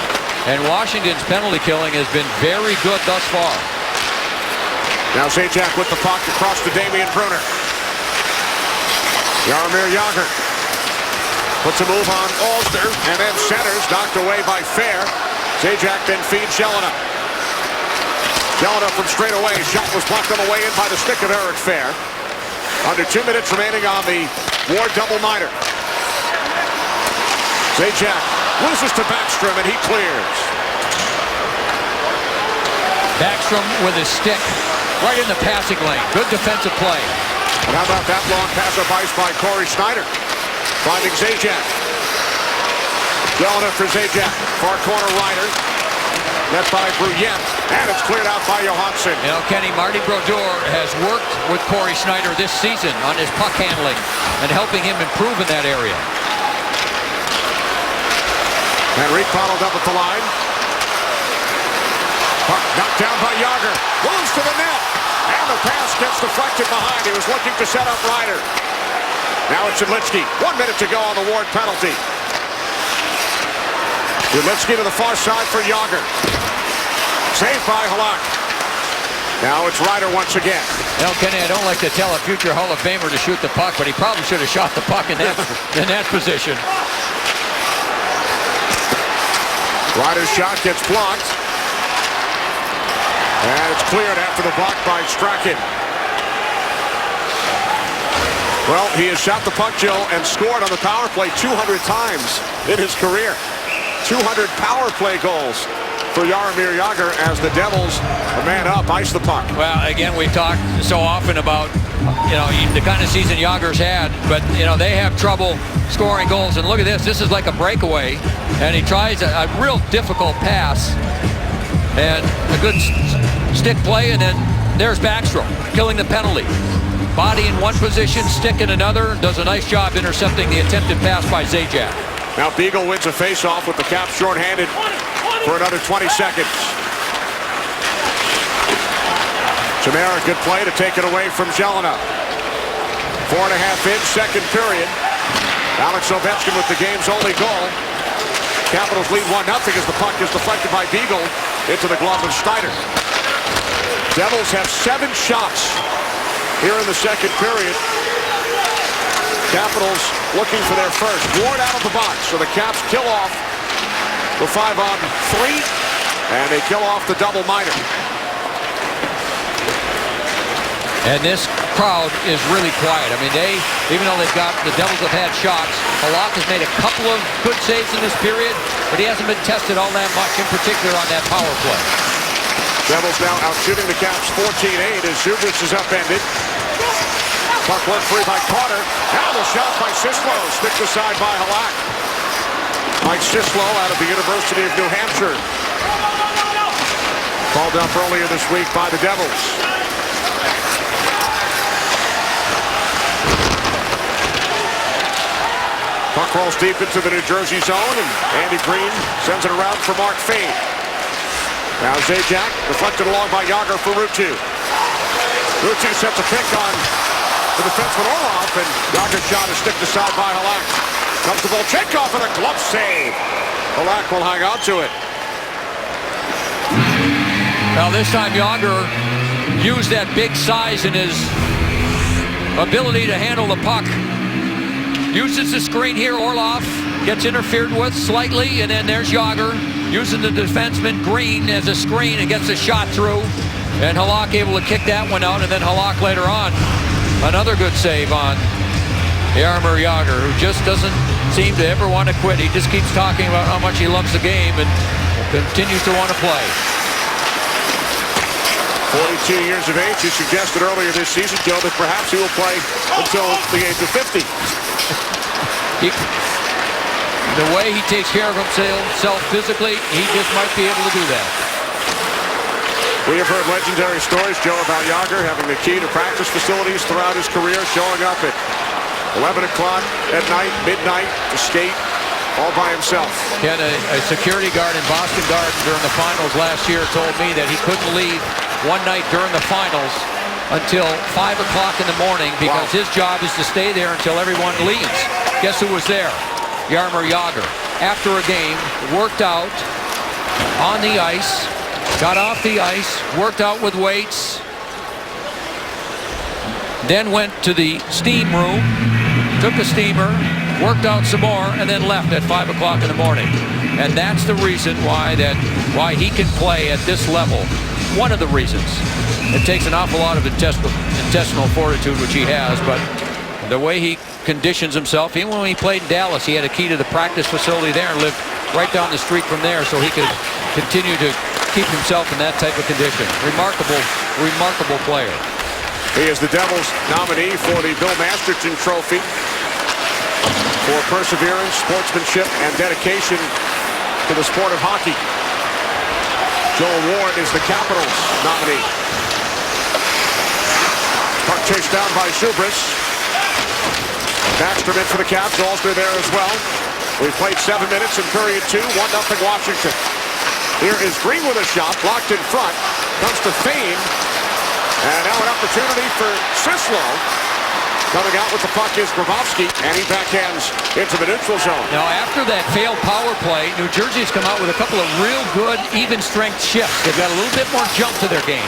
And Washington's penalty killing has been very good thus far. Now Zajac with the puck across to Damian Brunner. Jaromir Jagr puts a move on Alster and then centers, knocked away by Fair. Zajac then feeds Jelena. Jelena from straight away. Shot was blocked on the way in by the stick of Eric Fair. Under 2 minutes remaining on the Ward double minor. Zajac loses to Backstrom and he clears. Backstrom with his stick right in the passing lane. Good defensive play. And how about that long pass up ice by Corey Schneider? Finding Zajac. Jelena for Zajac. Far corner Ryder. Net by Bruyette. And it's cleared out by Johansson. You know, Kenny, Marty Brodeur has worked with Corey Schneider this season on his puck handling and helping him improve in that area. Henrique followed up at the line. Puck knocked down by Jagr. Moves to the net. And the pass gets deflected behind. He was looking to set up Ryder. Now it's Zidlitsky. 1 minute to go on the Ward penalty. Zidlitsky to the far side for Jagr. Saved by Halak. Now it's Ryder once again. You know, Kenny, I don't like to tell a future Hall of Famer to shoot the puck, but he probably should have shot the puck in that position. Ryder's shot gets blocked. And it's cleared after the block by Strachan. Well, he has shot the puck, Joe, and scored on the power play 200 times in his career. 200 power play goals for Jaromir Jagr as the Devils, a man up, ice the puck. Well, again, we've talked so often about, you know, the kind of season Jagr's had, but, you know, they have trouble scoring goals. And look at this. This is like a breakaway, and he tries a real difficult pass and a good stick play, and then there's Backstrom killing the penalty. Body in one position, stick in another. Does a nice job intercepting the attempted pass by Zajac. Now Beagle wins a face-off with the Caps shorthanded for another 20 seconds. Chimera, good play to take it away from Jelena. 4.5 in, second period. Alex Ovechkin with the game's only goal. Capitals lead 1-0 as the puck is deflected by Beagle into the glove of Schneider. Devils have 7 shots here in the second period. Capitals looking for their first. Ward out of the box, so the Caps kill off the 5-on-3, and they kill off the double minor. And this crowd is really quiet. I mean, even though the Devils have had shots, Halak has made a couple of good saves in this period, but he hasn't been tested all that much, in particular on that power play. Devils now out shooting the Caps 14-8 as Zubris is upended. Puck work free by Carter. Now the shot by Sislo. Sticked aside by Halak. Mike Sislo out of the University of New Hampshire. Called up earlier this week by the Devils. Puck rolls deep into the New Jersey zone, and Andy Green sends it around for Mark Fane. Now Zajac deflected along by Jagr for route 2. Route 2 sets a pick on the defenseman Orlov, and Jagr's shot is sticked aside by Halak. Comes the ball, Chekhov, and a glove save. Halak will hang on to it. Now this time Jagr used that big size and his ability to handle the puck. Uses the screen here, Orlov. gets interfered with slightly, and then there's Yager using the defenseman Green as a screen and gets a shot through. And Halak able to kick that one out, and then Halak later on, another good save on Jaromir Jagr, who just doesn't seem to ever want to quit. He just keeps talking about how much he loves the game and continues to want to play. 42 years of age. He suggested earlier this season, Joe, that perhaps he will play until the age of 50. The way he takes care of himself physically, he just might be able to do that. We have heard legendary stories, Joe, about Jagr having the key to practice facilities throughout his career, showing up at 11 o'clock at night, midnight, to skate all by himself. Ken, a security guard in Boston Garden during the finals last year told me that he couldn't leave one night during the finals until 5 o'clock in the morning because his job is to stay there until everyone leaves. Guess who was there? Jaromir Jagr. After a game, worked out on the ice, got off the ice, worked out with weights, then went to the steam room, took a steamer, worked out some more, and then left at 5 o'clock in the morning. And that's the reason why he can play at this level. One of the reasons. It takes an awful lot of intestinal fortitude, which he has, but the way he conditions himself, even when he played in Dallas, he had a key to the practice facility there and lived right down the street from there so he could continue to keep himself in that type of condition. Remarkable player. He is the Devils nominee for the Bill Masterton Trophy for perseverance, sportsmanship, and dedication to the sport of hockey. Joel Ward is the Capitals nominee. Puck chased down by Zubris. Backstrom in for the Caps. Alster there as well. We've played 7 minutes in period 2. 1-0 Washington. Here is Green with a shot. Blocked in front. Comes to Fane. And now an opportunity for Sislow. Coming out with the puck is Grabowski, and he backhands into the neutral zone. Now, after that failed power play, New Jersey's come out with a couple of real good, even-strength shifts. They've got a little bit more jump to their game.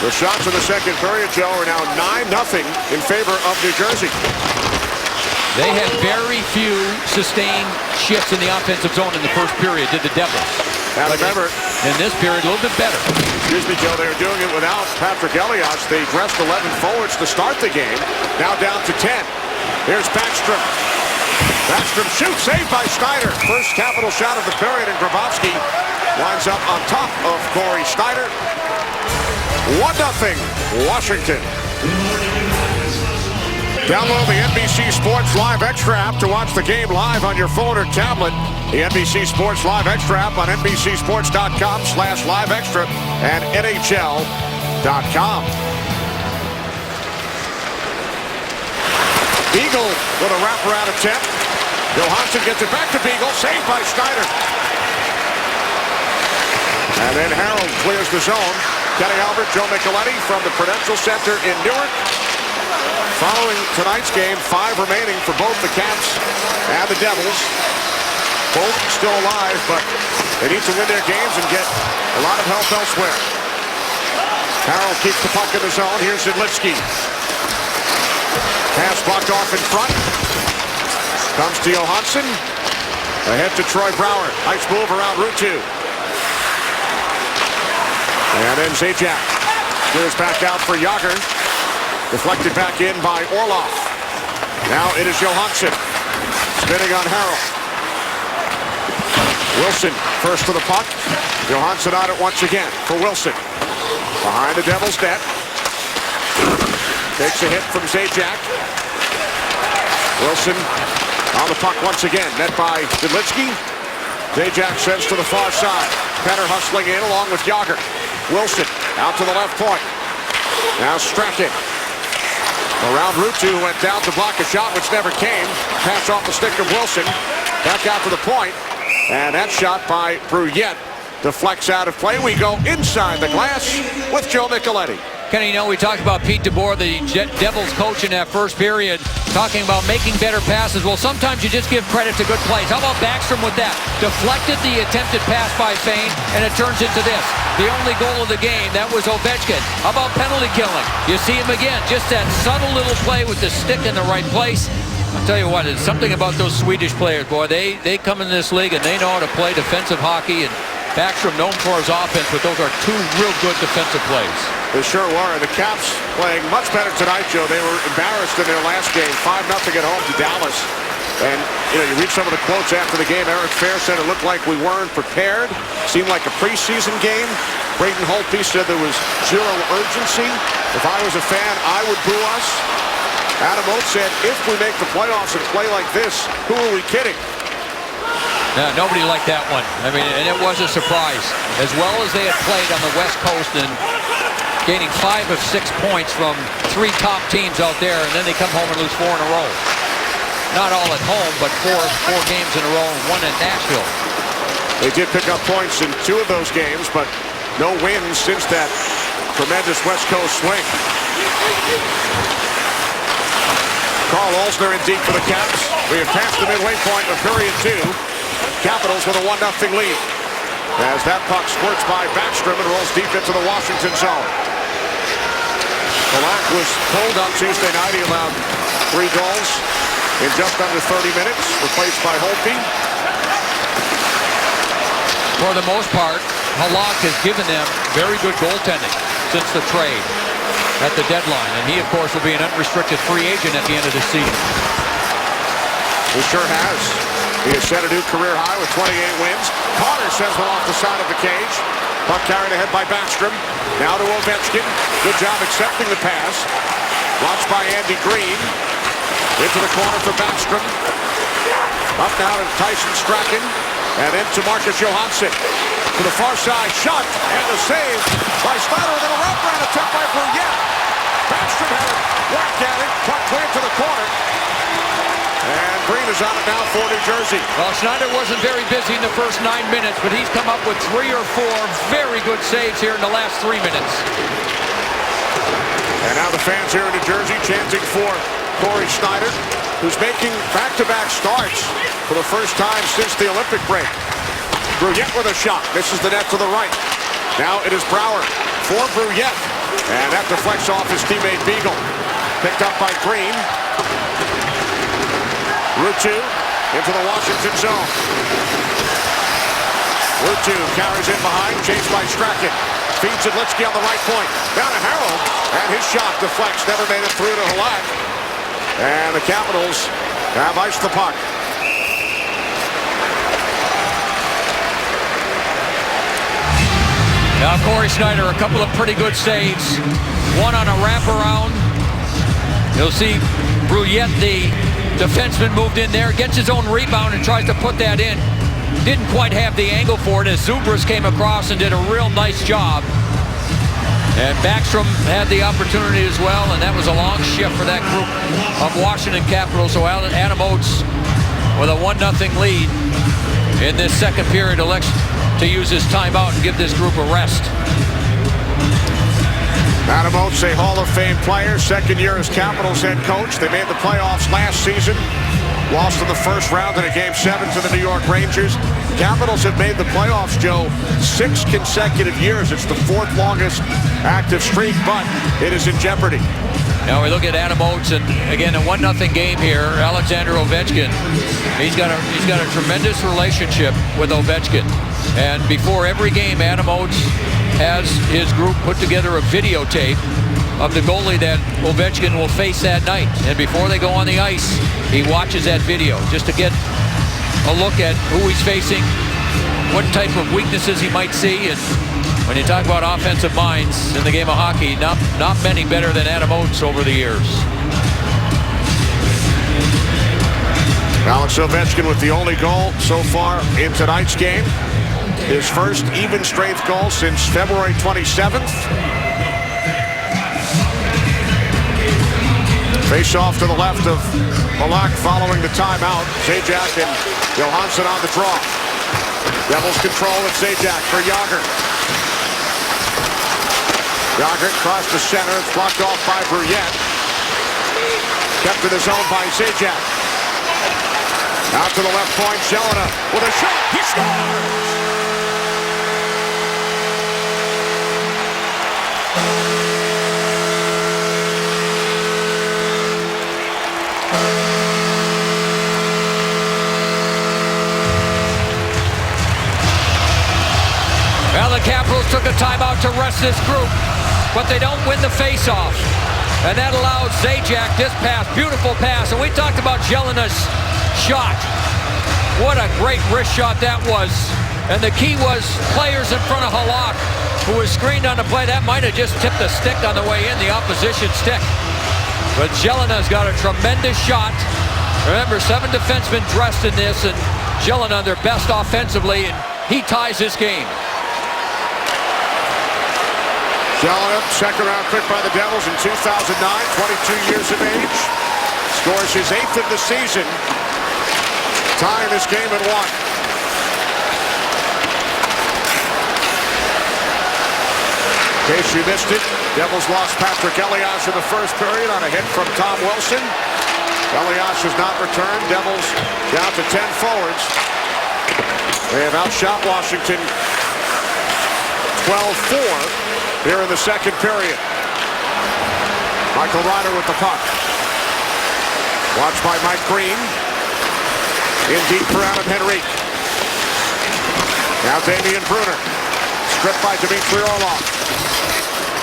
The shots in the second period, Joe, are now 9-0 in favor of New Jersey. They had very few sustained shifts in the offensive zone in the first period, did the Devils. Now remember, in this period, a little bit better. Excuse me, Joe, they're doing it without Patrick Elias. They dressed 11 forwards to start the game. Now down to 10. Here's Backstrom. Backstrom shoots, saved by Schneider. First capital shot of the period, and Grabowski winds up on top of Corey Schneider. 1-0 Washington. Download the NBC Sports Live Extra app to watch the game live on your phone or tablet. The NBC Sports Live Extra app on NBCSports.com/Live Extra and NHL.com. Beagle with a wraparound attempt. Johansson gets it back to Beagle. Saved by Schneider. And then Harold clears the zone. Kenny Albert, Joe Micheletti from the Prudential Center in Newark. Following tonight's game, 5 remaining for both the Caps and the Devils. Both still alive, but they need to win their games and get a lot of help elsewhere. Harold keeps the puck in the zone. Here's Zidlitsky. Pass blocked off in front. Comes to Johansson. Ahead to Troy Brouwer. Nice move around Route 2. And then Zajac clears back out for Jagr. Deflected back in by Orlov. Now it is Johansson. Spinning on Harold. Wilson first to the puck. Johansson on it once again for Wilson. Behind the Devils' net. Takes a hit from Zajac. Wilson on the puck once again. Net by Zidlitsky. Zajac sends to the far side. Penner hustling in along with Jagr. Wilson out to the left point. Now Strachan. Around Route 2 went down to block a shot which never came. Pass off the stick of Wilson. Back out to the point. And that shot by Bruyette deflects out of play. We go inside the glass with Joe Micheletti. Kenny, you know, we talked about Pete DeBoer, the Devils coach in that first period, talking about making better passes. Well, sometimes you just give credit to good plays. How about Backstrom with that? Deflected the attempted pass by Fane, and it turns into this. The only goal of the game, that was Ovechkin. How about penalty killing? You see him again, just that subtle little play with the stick in the right place. I'll tell you what, it's something about those Swedish players, boy. They come in this league and they know how to play defensive hockey, and Backstrom known for his offense, but those are two real good defensive plays. They sure were. And the Caps playing much better tonight, Joe. They were embarrassed in their last game, 5-0 at home to Dallas. And, you know, you read some of the quotes after the game. Eric Fair said it looked like we weren't prepared. Seemed like a preseason game. Braden Holtby said there was zero urgency. If I was a fan, I would boo us. Adam Oates said, if we make the playoffs and play like this, who are we kidding? Yeah, nobody liked that one. I mean, and it was a surprise. As well as they had played on the West Coast and gaining 5 of 6 points from 3 top teams out there, and then they come home and lose 4 in a row. Not all at home, but four games in a row, and 1 in Nashville. They did pick up points in 2 of those games, but no wins since that tremendous West Coast swing. Carl Olsner in deep for the Caps. We have passed the midway point of period 2. Capitals with a 1-0 lead. As that puck squirts by Backstrom and rolls deep into the Washington zone. Halak was pulled up Tuesday night. He allowed 3 goals in just under 30 minutes, replaced by Holtby. For the most part, Halak has given them very good goaltending since the trade at the deadline. And he, of course, will be an unrestricted free agent at the end of the season. He sure has. He has set a new career high with 28 wins. Connor sends one off the side of the cage. Puck carried ahead by Backstrom. Now to Ovechkin. Good job accepting the pass. Watched by Andy Green. Into the corner for Backstrom. Up now to Tyson Strachan. And into Marcus Johansson. To the far side. Shot. And a save by Snyder. Then a wraparound attempt by Brouillette. Backstrom had a whack at it. Puck cleared to the corner. And Green is on it now for New Jersey. Well, Snyder wasn't very busy in the first 9 minutes, but he's come up with 3 or 4 very good saves here in the last 3 minutes. And now the fans here in New Jersey chanting for Corey Snyder, who's making back-to-back starts for the first time since the Olympic break. Brouillette with a shot. This is the net to the right. Now it is Brouwer for Brouillette. And that deflects off his teammate Beagle. Picked up by Green. Ruutu into the Washington zone. Ruutu carries in behind, chased by Strachan. Feeds it Litsky on the right point. Down to Harold, and his shot deflects, never made it through to Halak. And the Capitals have iced the puck. Now Corey Snyder, a couple of pretty good saves. One on a wraparound. You'll see Brouillette, the defenseman, moved in there, gets his own rebound and tries to put that in. Didn't quite have the angle for it as Zubras came across and did a real nice job. And Backstrom had the opportunity as well, and that was a long shift for that group of Washington Capitals. So Adam Oates with a 1-0 lead in this second period elects to use his timeout and give this group a rest. Adam Oates, a Hall of Fame player, second year as Capitals head coach. They made the playoffs last season. Lost in the first round in a Game 7 to the New York Rangers. Capitals have made the playoffs, Joe, 6 consecutive years. It's the 4th longest active streak, but it is in jeopardy. Now we look at Adam Oates, and again, a 1-0 game here. Alexander Ovechkin, he's got a tremendous relationship with Ovechkin. And before every game, Adam Oates has his group put together a videotape of the goalie that Ovechkin will face that night. And before they go on the ice, he watches that video just to get a look at who he's facing, what type of weaknesses he might see. And when you talk about offensive minds in the game of hockey, not many better than Adam Oates over the years. Alex Ovechkin with the only goal so far in tonight's game. His first even strength goal since February 27th. Face off to the left of Halak following the timeout. Zajac and Johansson on the draw. Devils control at Zajac for Jágr. Jágr crossed the center. It's blocked off by Brouillette. Kept in the zone by Zajac. Out to the left point, Jelena with a shot. He scores! timeout to rest this group, but they don't win the face-off. And that allows Zajac this pass, beautiful pass. And we talked about Jelena's shot. What a great wrist shot that was. And the key was players in front of Halak, who was screened on the play. That might have just tipped the stick on the way in, the opposition stick. But Jelena's got a tremendous shot. Remember, 7 defensemen dressed in this, and Jelena their best offensively, and he ties this game. Jelena, second-round pick by the Devils in 2009, 22 years of age. Scores his 8th of the season, tying this game at 1. In case you missed it, Devils lost Patrick Elias in the first period on a hit from Tom Wilson. Elias has not returned. Devils down to 10 forwards. They have outshot Washington 12-4 here in the second period. Michael Ryder with the puck. Watched by Mike Green. In deep for Adam Henrique. Now Damian Brunner. Stripped by Dmitry Orlov.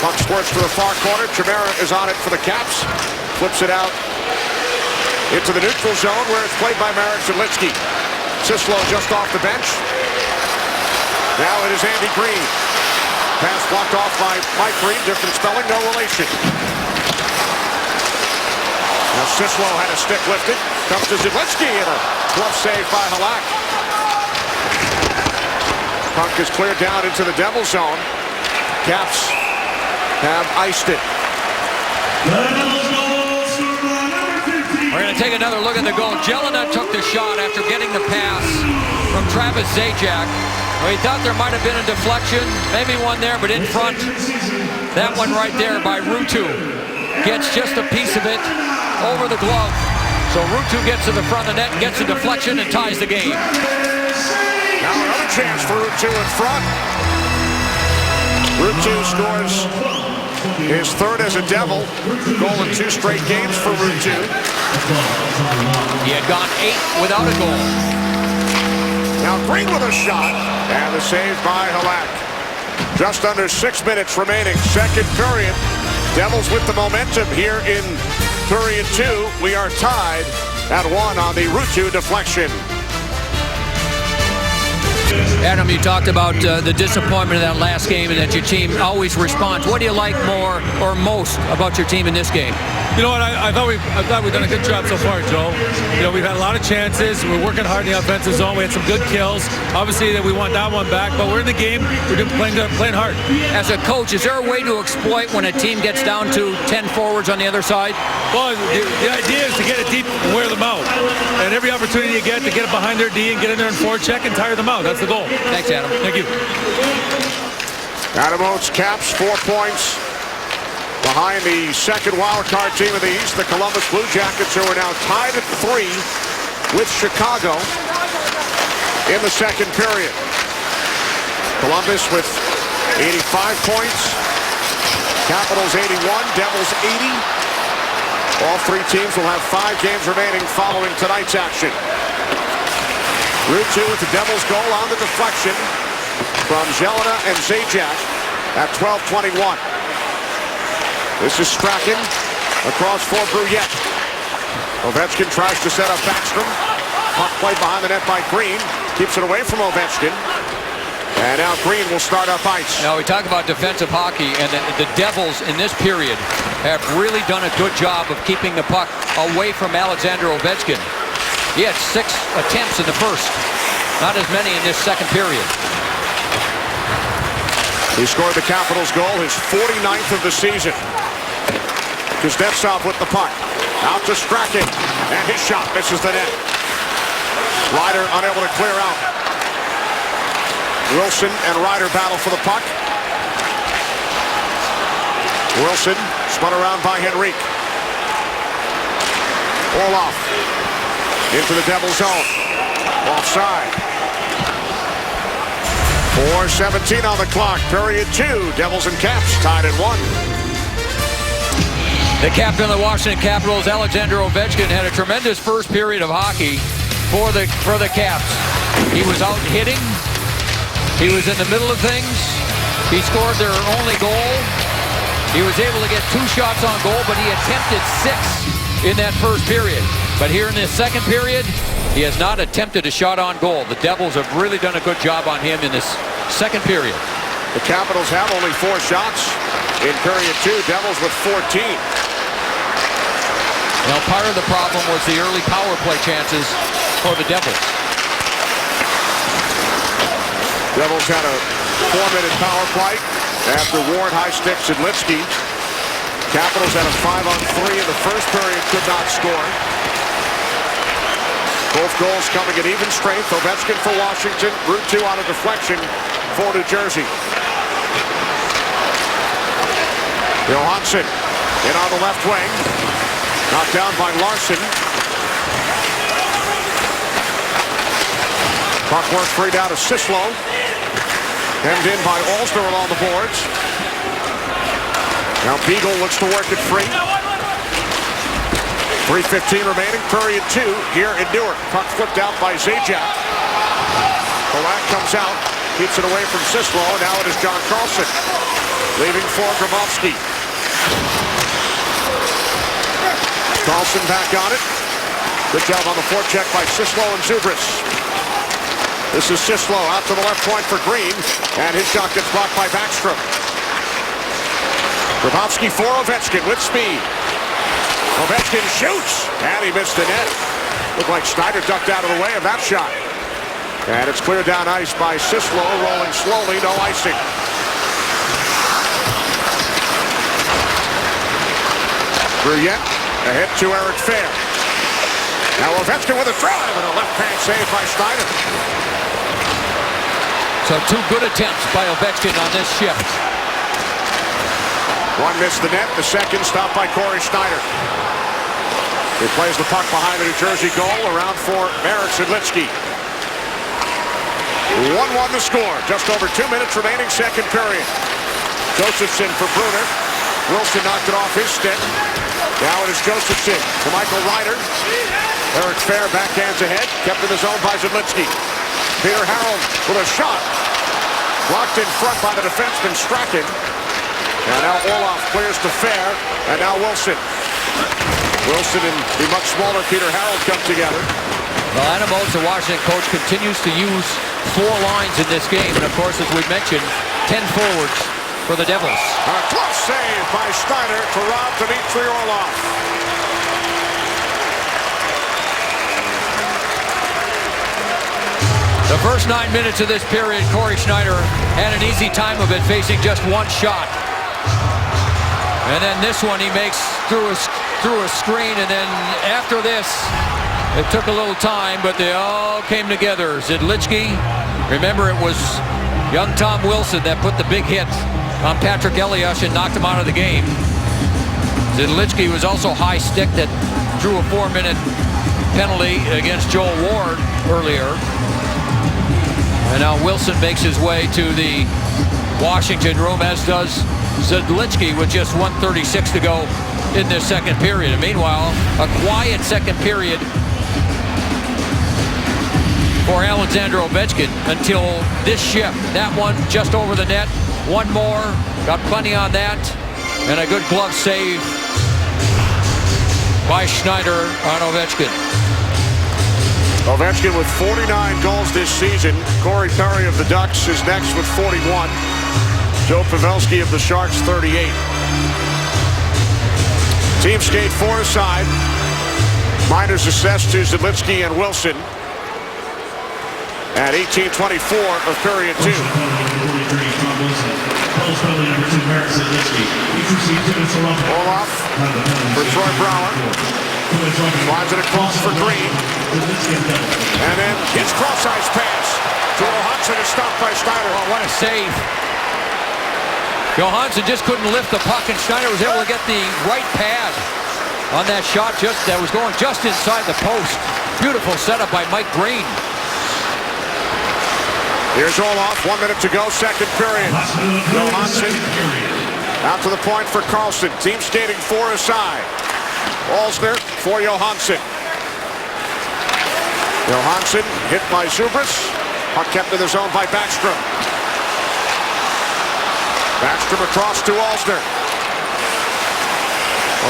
Puck squirts to the far corner. Chimera is on it for the Caps. Flips it out into the neutral zone where it's played by Marek Zalitsky. Sislo just off the bench. Now it is Andy Green. Pass blocked off by Mike Green. Different spelling, no relation. Now Sislo had a stick lifted. Comes to Zalitsky and a glove save by Halak. Puck is cleared down into the Devil zone. Caps have iced it. We're going to take another look at the goal. Jelena took the shot after getting the pass from Travis Zajac. We thought there might have been a deflection, maybe one there, but in front, that one right there by Ruutu gets just a piece of it over the glove. So Ruutu gets to the front of the net, gets a deflection, and ties the game. Now another chance for Ruutu in front. Ruutu scores his 3rd as a Devil. Goal in 2 straight games for Ruutu. He had gone 8 without a goal. Now Green with a shot, and the save by Halak. Just under 6 minutes remaining, second period. Devils with the momentum here in period 2. We are tied at 1 on the Ruutu deflection. Adam, you talked about the disappointment of that last game and that your team always responds. What do you like more or most about your team in this game? You know what? I thought we've done a good job so far, Joe. You know, we've had a lot of chances. We're working hard in the offensive zone. We had some good kills. Obviously, that we want that one back, but we're in the game. We're playing hard. As a coach, is there a way to exploit when a team gets down to 10 forwards on the other side? Well, the idea is to get it deep and wear them out. And every opportunity you get to get it behind their D and get in there and forecheck and tire them out. That's the goal. Thanks, Adam. Thank you. Adam Oates Caps 4 points behind the second wildcard team of the East, the Columbus Blue Jackets, who are now tied at 3 with Chicago in the second period. Columbus with 85 points, Capitals 81, Devils 80. All 3 teams will have 5 games remaining following tonight's action. Ruutu with the Devils goal on the deflection from Jelena and Zajac at 12:21. This is Strachan across for Bruyette. Ovechkin tries to set up Backstrom. Puck played behind the net by Green. Keeps it away from Ovechkin. And now Green will start up ice. Now we talk about defensive hockey, and the Devils in this period have really done a good job of keeping the puck away from Alexander Ovechkin. He had 6 attempts in the first. Not as many in this second period. He scored the Capitals goal, his 49th of the season. Kuznetsov with the puck. Out to Strachan. And his shot misses the net. Ryder unable to clear out. Wilson and Ryder battle for the puck. Wilson spun around by Henrique. Orlov into the Devil zone. Offside. 4:17 on the clock. Period 2. Devils and Caps tied at 1. The captain of the Washington Capitals, Alexander Ovechkin, had a tremendous first period of hockey for the Caps. He was out hitting. He was in the middle of things. He scored their only goal. He was able to get 2 shots on goal, but he attempted 6 in that first period. But here in this second period, he has not attempted a shot on goal. The Devils have really done a good job on him in this second period. The Capitals have only 4 shots in period 2. Devils with 14. Now, part of the problem was the early power play chances for the Devils. Devils had a 4-minute power play after Ward, high stick, Zidlitsky. Capitals had a 5-on-3 in the first period, could not score. Both goals coming at even strength. Ovechkin for Washington, Route 2 on a deflection for New Jersey. Johansson in on the left wing. Knocked down by Larson. Puck works free down to Sislo. Hemmed in by Alsner along the boards. Now Beagle looks to work it free. 3:15 remaining, period 2 here in Newark. Puck flipped out by Zajac. Polak comes out, keeps it away from Sislo. Now it is John Carlson, leaving for Grabowski. Carlson back on it. Good job on the forecheck by Sislo and Zubris. This is Sislo out to the left point for Green, and his shot gets blocked by Backstrom. Grabowski for Ovechkin with speed. Ovechkin shoots, and he missed the net. Looked like Schneider ducked out of the way of that shot. And it's cleared down ice by Sislo, rolling slowly, no icing. Bruyette ahead to Eric Fair. Now Ovechkin with a drive and a left-hand save by Schneider. So 2 good attempts by Ovechkin on this shift. One missed the net, the second stopped by Corey Schneider. He plays the puck behind the New Jersey goal, around for Marek Zidlitsky. 1-1 to score, just over 2 minutes remaining, second period. Josephson for Bruner. Wilson knocked it off his stick. Now it is Josephson to Michael Ryder. Eric Fair backhands ahead, kept in the zone by Zidlitsky. Peter Harold with a shot. Blocked in front by the defenseman Strachan. And now Orlov clears to Fair, and now Wilson. Wilson and the much smaller Peter Harold come together. Well, Anamo's, the Washington coach, continues to use 4 lines in this game. And, of course, as we mentioned, 10 forwards for the Devils. A close save by Schneider to rob Dmitry Orlov. The first 9 minutes of this period, Corey Schneider had an easy time of it, facing just 1 shot. And then this one he makes through a screen, and then after this, it took a little time, but they all came together. Zidlitsky, remember it was young Tom Wilson that put the big hit on Patrick Elias and knocked him out of the game. Zidlitsky was also high stick that drew a 4-minute penalty against Joel Ward earlier. And now Wilson makes his way to the Washington room, as does Zidlitsky, with just 1:36 to go in this second period. And meanwhile, a quiet second period for Alexander Ovechkin until this shift. That one just over the net. One more, got plenty on that, and a good glove save by Schneider on Ovechkin. Ovechkin with 49 goals this season. Corey Perry of the Ducks is next with 41. Joe Pavelski of the Sharks, 38. Team skate 4 aside. Minors assessed to Zidlitsky and Wilson at 18:24 of period 2. Orlov for Troy Brouwer. Slides it across for Green. And then his cross-ice pass to Johansson is stopped by Schneider. Oh, what a save. Johansson just couldn't lift the puck, and Schneider was able to get the right pad on that shot that was going just inside the post. Beautiful setup by Mike Green. Here's Orlov, 1 minute to go, second period. Johansson out to the point for Carlson. Team skating 4 aside. Alsner for Johansson. Johansson hit by Zubris. Puck kept in the zone by Backstrom. Backstrom across to Alsner.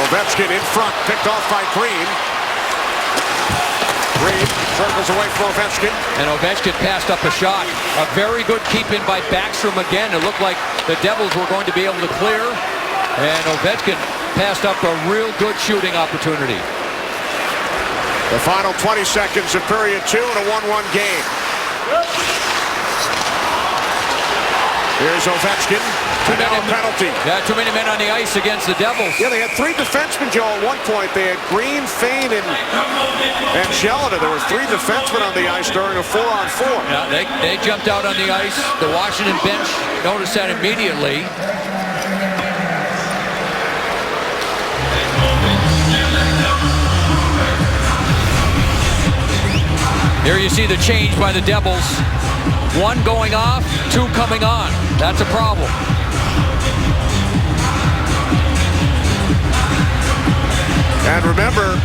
Ovechkin in front, picked off by Green. Green circles away from Ovechkin. And Ovechkin passed up a shot. A very good keep-in by Backstrom again. It looked like the Devils were going to be able to clear. And Ovechkin passed up a real good shooting opportunity. The final 20 seconds of period 2 in a 1-1 game. Here's Ovechkin. Penalty. Yeah, too many men on the ice against the Devils. Yeah, they had 3 defensemen, Joe, at one point. They had Green, Fane, and Shelton. There were 3 defensemen on the ice during a 4-on-4. Yeah, they jumped out on the ice. The Washington bench noticed that immediately. Here you see the change by the Devils. 1 going off, 2 coming on. That's a problem. And remember,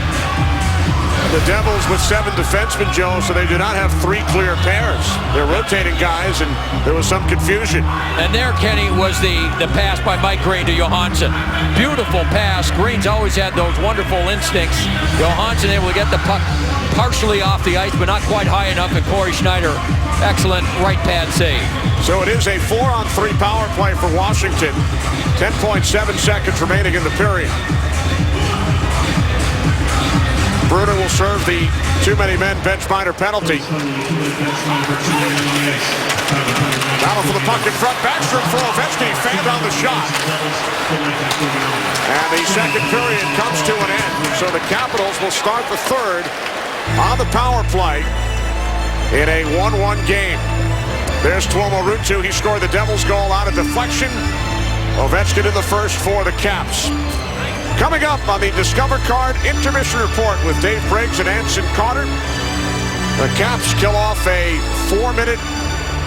the Devils with 7 defensemen, Joe, so they do not have 3 clear pairs. They're rotating guys, and there was some confusion. And there, Kenny, was the pass by Mike Green to Johansson. Beautiful pass. Green's always had those wonderful instincts. Johansson able to get the puck partially off the ice, but not quite high enough, and Corey Schneider, excellent right pad save. So it is a 4-on-3 power play for Washington. 10.7 seconds remaining in the period. Bruder will serve the too many men bench minor penalty. Battle for the puck in front. Backstrom for Ovechkin. Fanned on the shot. And the second period comes to an end. So the Capitals will start the third on the power play in a 1-1 game. There's Tuomo Ruutu. He scored the Devils' goal out of deflection. Ovechkin in the first for the Caps. Coming up on the Discover Card Intermission Report with Dave Briggs and Anson Carter. The Caps kill off a 4-minute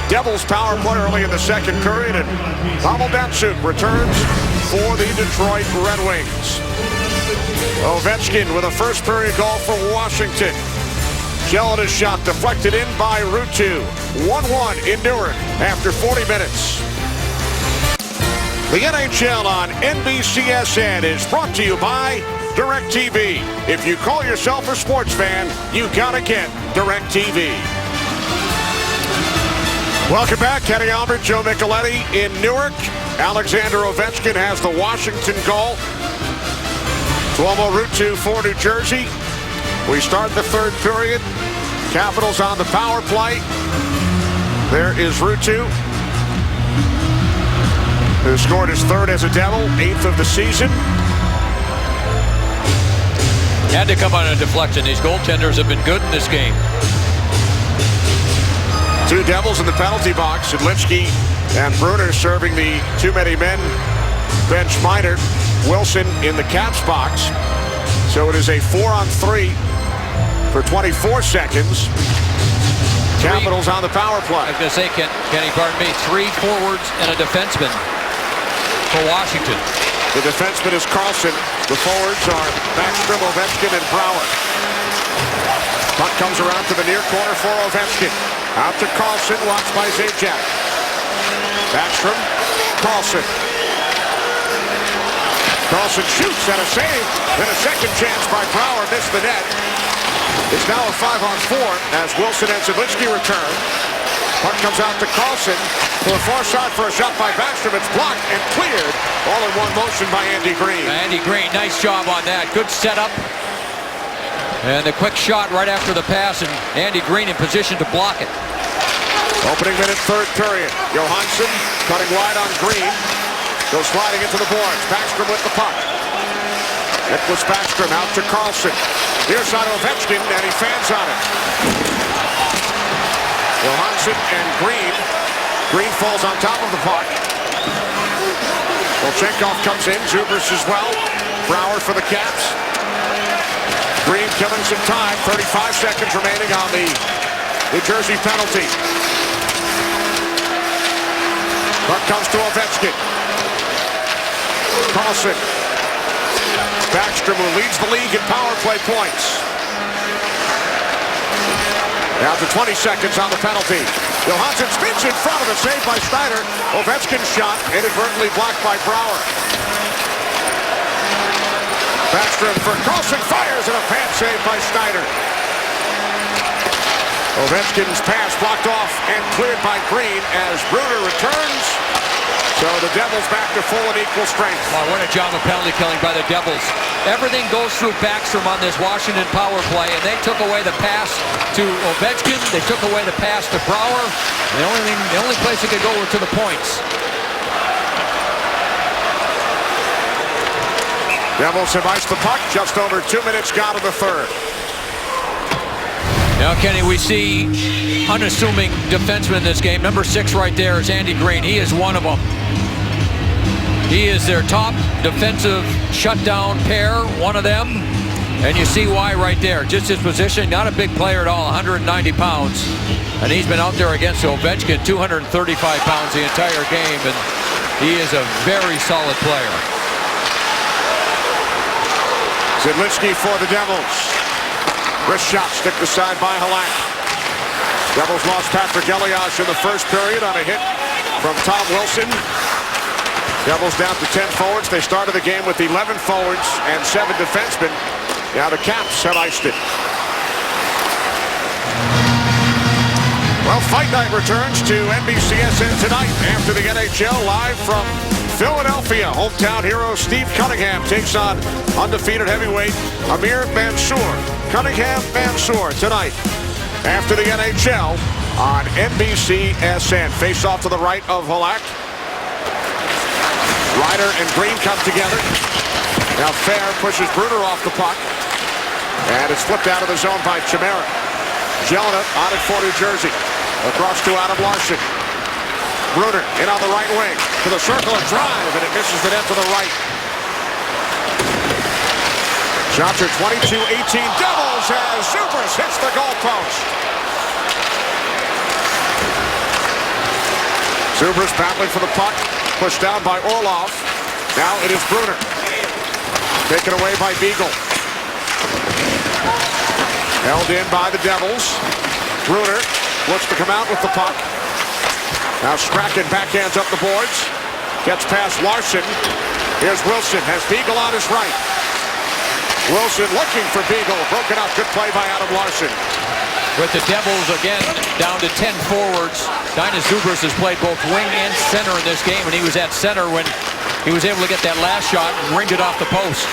Devils power play early in the second period, and Pavel Datsyuk returns for the Detroit Red Wings. Ovechkin with a first period goal for Washington. Shelton's shot deflected in by Ruutu. 1-1 in Newark after 40 minutes. The NHL on NBCSN is brought to you by DirecTV. If you call yourself a sports fan, you gotta get DirecTV. Welcome back. Kenny Albert, Joe Micheletti in Newark. Alexander Ovechkin has the Washington goal. Tuomo Ruutu for New Jersey. We start the third period. Capitals on the power play. There is Ruutu, who scored his 3rd as a Devil, 8th of the season. Had to come on a deflection. These goaltenders have been good in this game. 2 Devils in the penalty box. Sedlinski and Bruner serving the too many men bench minor. Wilson in the Caps box. So it is a 4-on-3 for 24 seconds. Capitals on the power play. I was going to say, Kenny, pardon me, 3 forwards and a defenseman for Washington. The defenseman is Carlson. The forwards are Backstrom, Ovechkin, and Brouwer. Puck comes around to the near corner for Ovechkin. Out to Carlson, watched by Zajac. Backstrom, Carlson. Carlson shoots at a save. Then a second chance by Brouwer, missed the net. It's now a 5-on-4 as Wilson and Sedlinski return. Puck comes out to Carlson for a far side for a shot by Backstrom. It's blocked and cleared. All in one motion by Andy Green. Andy Green, nice job on that. Good setup. And the quick shot right after the pass, and Andy Green in position to block it. Opening minute, third period. Johansson cutting wide on Green. Goes sliding into the boards. Backstrom with the puck. It was Backstrom out to Carlson. Near side of Ovechkin, and he fans on it. Johansson and Green. Green falls on top of the puck. Volchenkov comes in. Zubers as well. Brouwer for the Caps. Green killing some time. 35 seconds remaining on the New Jersey penalty. Puck comes to Ovechkin. Carlson. Backstrom, who leads the league in power play points. Down to 20 seconds on the penalty. Johansson spins in front of it, saved by Schneider. Ovechkin's shot inadvertently blocked by Brouwer. Backstrom for Carlson, fires, and a pad save by Schneider. Ovechkin's pass blocked off and cleared by Green as Bruner returns. So the Devils back to full and equal strength. Wow, what a job of penalty killing by the Devils. Everything goes through Backstrom on this Washington power play, and they took away the pass to Ovechkin. They took away the pass to Brouwer. The only place it could go were to the points. Devils have iced the puck. Just over 2 minutes gone in the third. Now, Kenny, we see unassuming defenseman in this game. Number 6 right there is Andy Green. He is one of them. He is their top defensive shutdown pair, one of them. And you see why right there. Just his position, not a big player at all, 190 pounds. And he's been out there against Ovechkin, 235 pounds the entire game. And he is a very solid player. Zidlinski for the Devils. Wrist shot stick aside by Halak. Devils lost Patrick Elias in the first period on a hit from Tom Wilson. Devils down to 10 forwards. They started the game with 11 forwards and 7 defensemen. Now the Caps have iced it. Well, Fight Night returns to NBCSN tonight after the NHL live from Philadelphia. Hometown hero Steve Cunningham takes on undefeated heavyweight Amir Mansour. Cunningham-Mansour tonight after the NHL on NBCSN. Face off to the right of Halak. Ryder and Green come together. Now Fair pushes Bruner off the puck. And it's flipped out of the zone by Chimera. Jelena on it for New Jersey. Across to Adam Larson. Bruner in on the right wing. To the circle and drive, and it misses the net to the right. Shots are 22-18 Devils as Zubras hits the goalpost. Zubras battling for the puck. Pushed down by Orlov. Now it is Bruner. Taken away by Beagle. Held in by the Devils. Bruner looks to come out with the puck. Now Strachan backhands up the boards. Gets past Larson. Here's Wilson. Has Beagle on his right. Wilson looking for Beagle. Broken up. Good play by Adam Larson. With the Devils again down to 10 forwards. Dainis Zubras has played both wing and center in this game, and he was at center when he was able to get that last shot and ringed it off the post.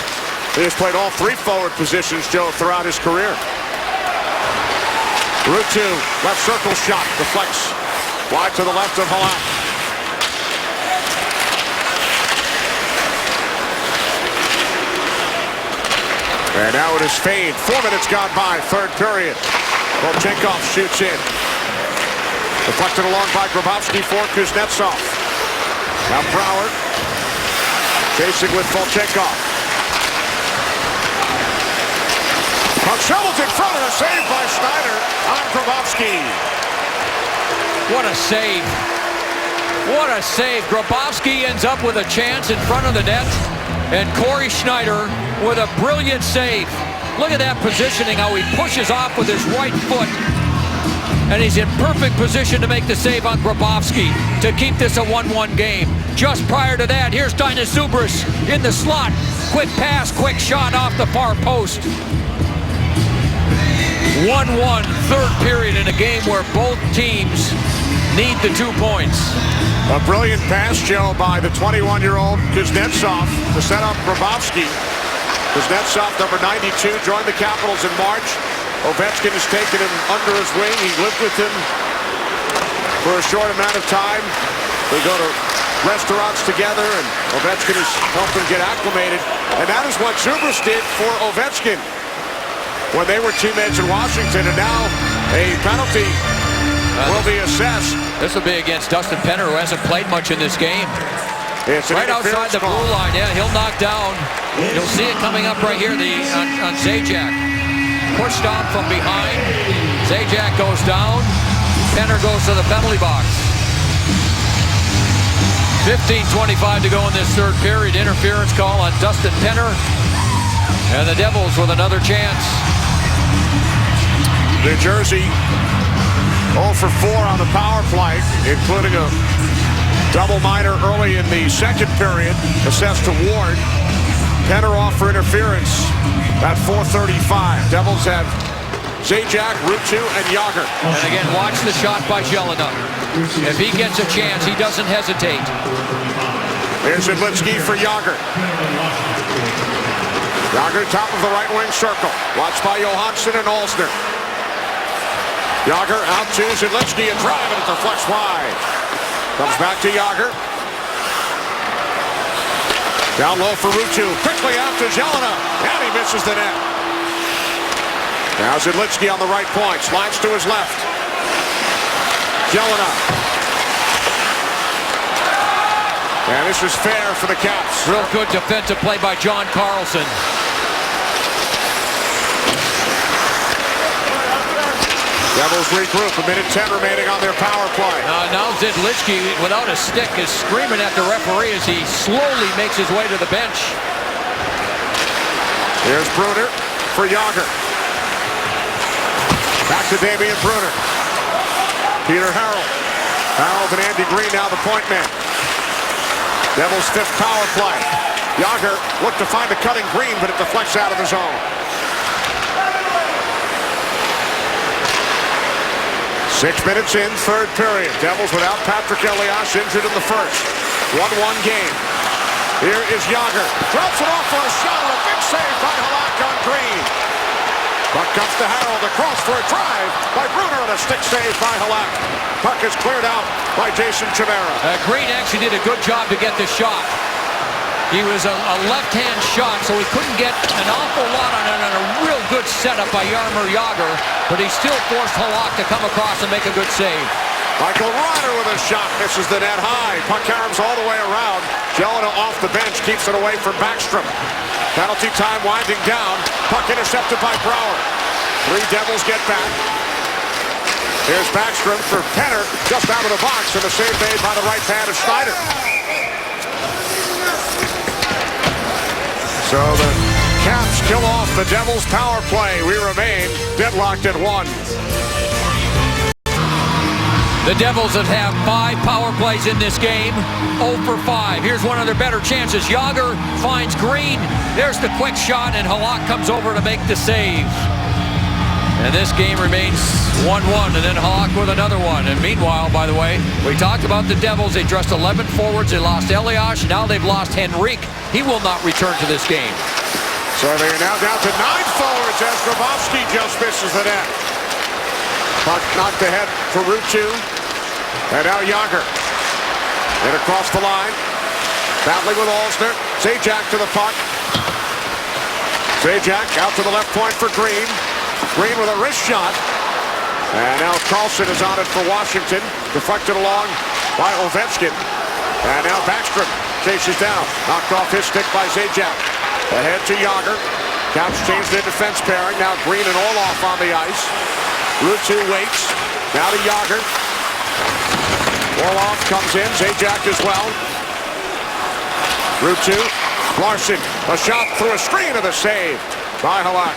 He has played all 3 forward positions, Joe, throughout his career. Route 2, left circle shot, deflects wide to the left of Halak. And now it is Fane. 4 minutes gone by, third period. Volchenkov shoots in. Deflected along by Grabowski for Kuznetsov. Now Brouwer chasing with Volchenkov. Puck shovels in front of a save by Schneider on Grabowski. What a save. What a save. Grabowski ends up with a chance in front of the net. And Corey Schneider with a brilliant save. Look at that positioning, how he pushes off with his right foot. And he's in perfect position to make the save on Grabowski to keep this a 1-1 game. Just prior to that, here's Dainis Zubras in the slot. Quick pass, quick shot off the far post. 1-1, third period in a game where both teams need the 2 points. A brilliant pass, Joe, by the 21-year-old Kuznetsov to set up Grabowski. Kuznetsov, number 92, joined the Capitals in March. Ovechkin has taken him under his wing. He lived with him for a short amount of time. They go to restaurants together, and Ovechkin has helped him get acclimated. And that is what Zubras did for Ovechkin when they were teammates in Washington. And now a penalty will be assessed. This will be against Dustin Penner, who hasn't played much in this game. It's right outside the blue line. Yeah, he'll knock down. You'll see it coming up right here on Zajac. Pushed on from behind. Zajac goes down. Penner goes to the penalty box. 15:25 to go in this third period. Interference call on Dustin Penner. And the Devils with another chance. New Jersey 0 for 4 on the power play, including a double minor early in the second period, assessed to Ward. Penner off for interference at 4:35. Devils have Zajac, Ruutu, and Jagr. And again, watch the shot by Jelena. If he gets a chance, he doesn't hesitate. Here's Zidlitzky for Jagr. Jagr, top of the right wing circle. Watched by Johansson and Alsner. Jagr out to Zidlitzky, a drive, and it's a flex wide. Comes back to Jagr. Down low for Ruutu. Quickly out to Jelena. And he misses the net. Now Zidlitzky on the right point. Slides to his left. Jelena. And this is fair for the Caps. Real good defensive play by John Carlson. Devils regroup. 1:10 remaining on their power play. Now Zidlitzky, without a stick, is screaming at the referee as he slowly makes his way to the bench. Here's Brunner for Jagr. Back to Damian Brunner. Peter Harold. Harold and Andy Green now the point man. Devils' 5th power play. Jagr looked to find the cutting Green, but it deflects out of the zone. 6 minutes in, 3rd period. Devils without Patrick Elias, injured in the first. 1-1 game. Here is Jagr. Drops it off for a shot. A big save by Halak on Green. Puck comes to Harold. Across for a drive by Brunner, and a stick save by Halak. Puck is cleared out by Jason Chimera. Green actually did a good job to get the shot. He was a left-hand shot, so he couldn't get an awful lot on it, and a real good setup by Jaromir Jagr, but he still forced Halak to come across and make a good save. Michael Ryder with a shot, misses the net high. Puck caroms all the way around. Jelena off the bench, keeps it away from Backstrom. Penalty time winding down. Puck intercepted by Brouwer. 3 Devils get back. Here's Backstrom for Penner, just out of the box, and the save made by the right hand of Schneider. So the Caps kill off the Devils' power play. We remain deadlocked at 1. The Devils have had 5 power plays in this game, 0 for 5. Here's one of their better chances. Jagr finds Green. There's the quick shot, and Halak comes over to make the save. And this game remains 1-1, and then Halak with another one. And meanwhile, by the way, we talked about the Devils. They dressed 11 forwards. They lost Elias. Now they've lost Henrique. He will not return to this game. So they're now down to 9 forwards as Grabowski just misses the net. Puck knocked ahead for Ruutu. And now Jagr. And across the line. Battling with Alsner. Zajac to the puck. Zajac out to the left point for Green. Green with a wrist shot. And now Carlson is on it for Washington. Deflected along by Ovechkin. And now Backstrom chases down. Knocked off his stick by Zajac. Ahead to Jagr. Caps change their defense pairing. Now Green and Orlov on the ice. Ruutu waits. Now to Jagr. Orlov comes in. Zajac as well. Ruutu. Larson. A shot through a screen of the save by Halak.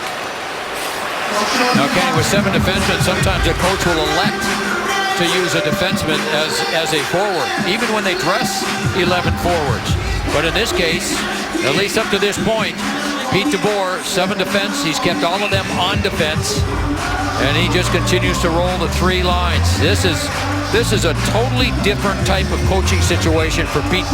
Now, Kenny, with 7 defensemen, sometimes a coach will elect to use a defenseman as a forward, even when they dress 11 forwards. But in this case, at least up to this point, Pete DeBoer, 7 defense. He's kept all of them on defense, and he just continues to roll the 3 lines. This is a totally different type of coaching situation for Pete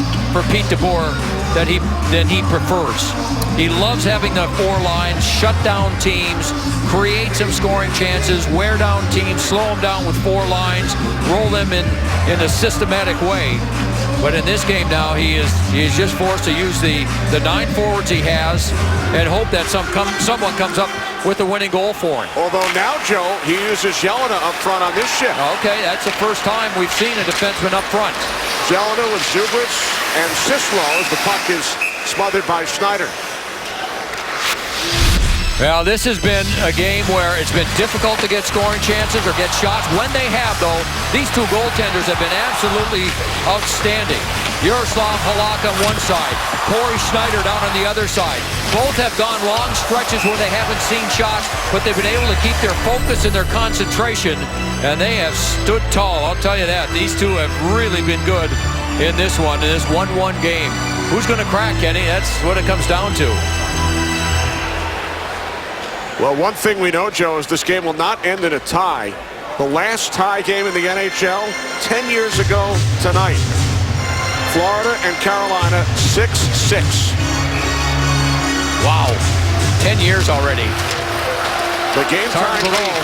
DeBoer than he prefers. He loves having the 4 lines, shut down teams, create some scoring chances, wear down teams, slow them down with 4 lines, roll them in a systematic way. But in this game now, he is just forced to use the 9 forwards he has and hope that someone comes up with the winning goal for him. Although now, Joe, he uses Jelena up front on this shift. Okay, that's the first time we've seen a defenseman up front. Jelena with Zubris and Sislo as the puck is smothered by Schneider. Well, this has been a game where it's been difficult to get scoring chances or get shots. When they have, though, these 2 goaltenders have been absolutely outstanding. Yaroslav Halak on one side, Corey Schneider down on the other side. Both have gone long stretches where they haven't seen shots, but they've been able to keep their focus and their concentration, and they have stood tall. I'll tell you that. These two have really been good in this one, in this 1-1 game. Who's going to crack, Kenny? That's what it comes down to. Well, one thing we know, Joe, is this game will not end in a tie. The last tie game in the NHL, 10 years ago tonight. Florida and Carolina, 6-6. Wow. 10 years already. The game-tying goal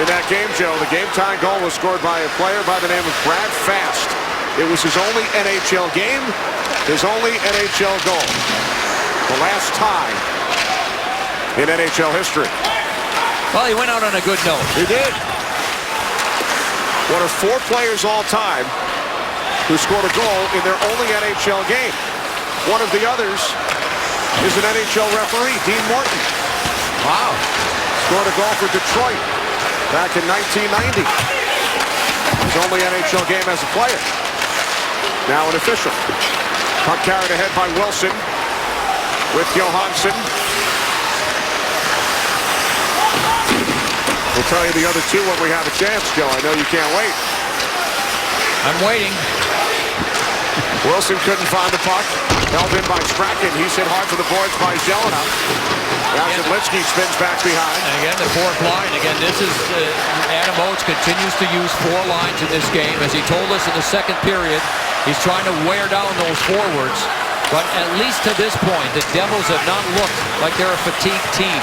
in that game, Joe, the game-tying goal was scored by a player by the name of Brad Fast. It was his only NHL game, his only NHL goal. The last tie in NHL history. Well, he went out on a good note. He did. One of 4 players all time who scored a goal in their only NHL game. One of the others is an NHL referee, Dean Morton. Wow. Scored a goal for Detroit back in 1990. His only NHL game as a player. Now an official. Puck carried ahead by Wilson with Johansson. We'll tell you the other two when we have a chance, Joe. I know you can't wait. I'm waiting. Wilson couldn't find the puck. Held in by Strachan. He's hit hard for the boards by Zelina. Now Zidlinsky spins back behind. And again, the fourth line. Again, this is Adam Oates continues to use 4 lines in this game. As he told us in the second period, he's trying to wear down those forwards. But at least to this point, the Devils have not looked like they're a fatigued team.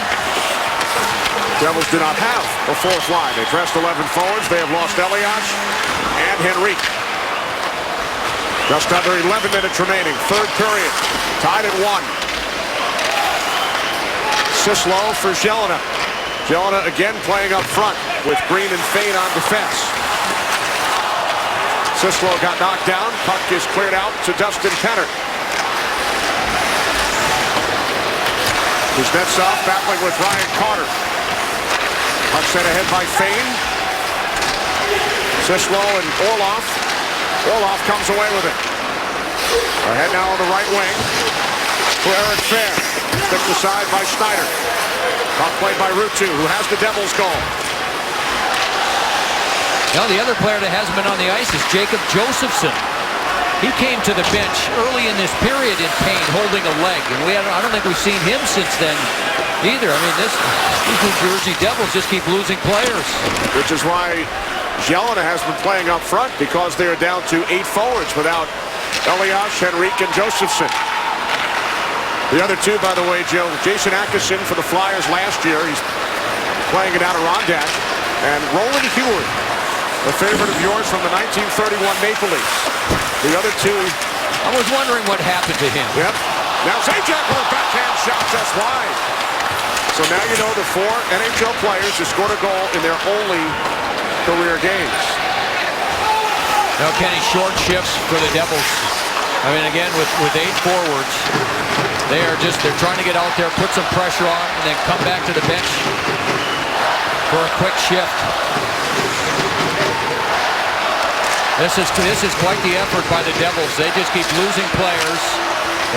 Devils do not have a 4th line. They dressed 11 forwards. They have lost Elias and Henrique. Just under 11 minutes remaining. 3rd period. Tied at 1. Sislo for Zelina. Zelina again playing up front with Green and Fane on defense. Sislo got knocked down. Puck is cleared out to Dustin Penner. Kuznetsov battling with Ryan Carter. Puck sent ahead by Fane. Sislo and Orlov. Orlov comes away with it. Ahead now on the right wing for Eric Fair. Picked aside by Schneider. Puck played by Ruutu, who has the Devils goal. Now the other player that hasn't been on the ice is Jacob Josephson. He came to the bench early in this period in pain, holding a leg, and I don't think we've seen him since then either. I mean, these New Jersey Devils just keep losing players. Which is why Zelina has been playing up front, because they are down to 8 forwards without Elias, Henrique, and Josephson. The other two, by the way, Joe, Jason Atkinson for the Flyers last year. He's playing it out of Adirondack. And Roland Huard, a favorite of yours from the 1931 Maple Leafs. The other two. I was wondering what happened to him. Yep. Now Zajac with a backhand shot just wide. So now you know the 4 NHL players who scored a goal in their only career games. Now Kenny, short shifts for the Devils. I mean, again, with 8 forwards, they're trying to get out there, put some pressure on, and then come back to the bench for a quick shift. This is quite the effort by the Devils. They just keep losing players,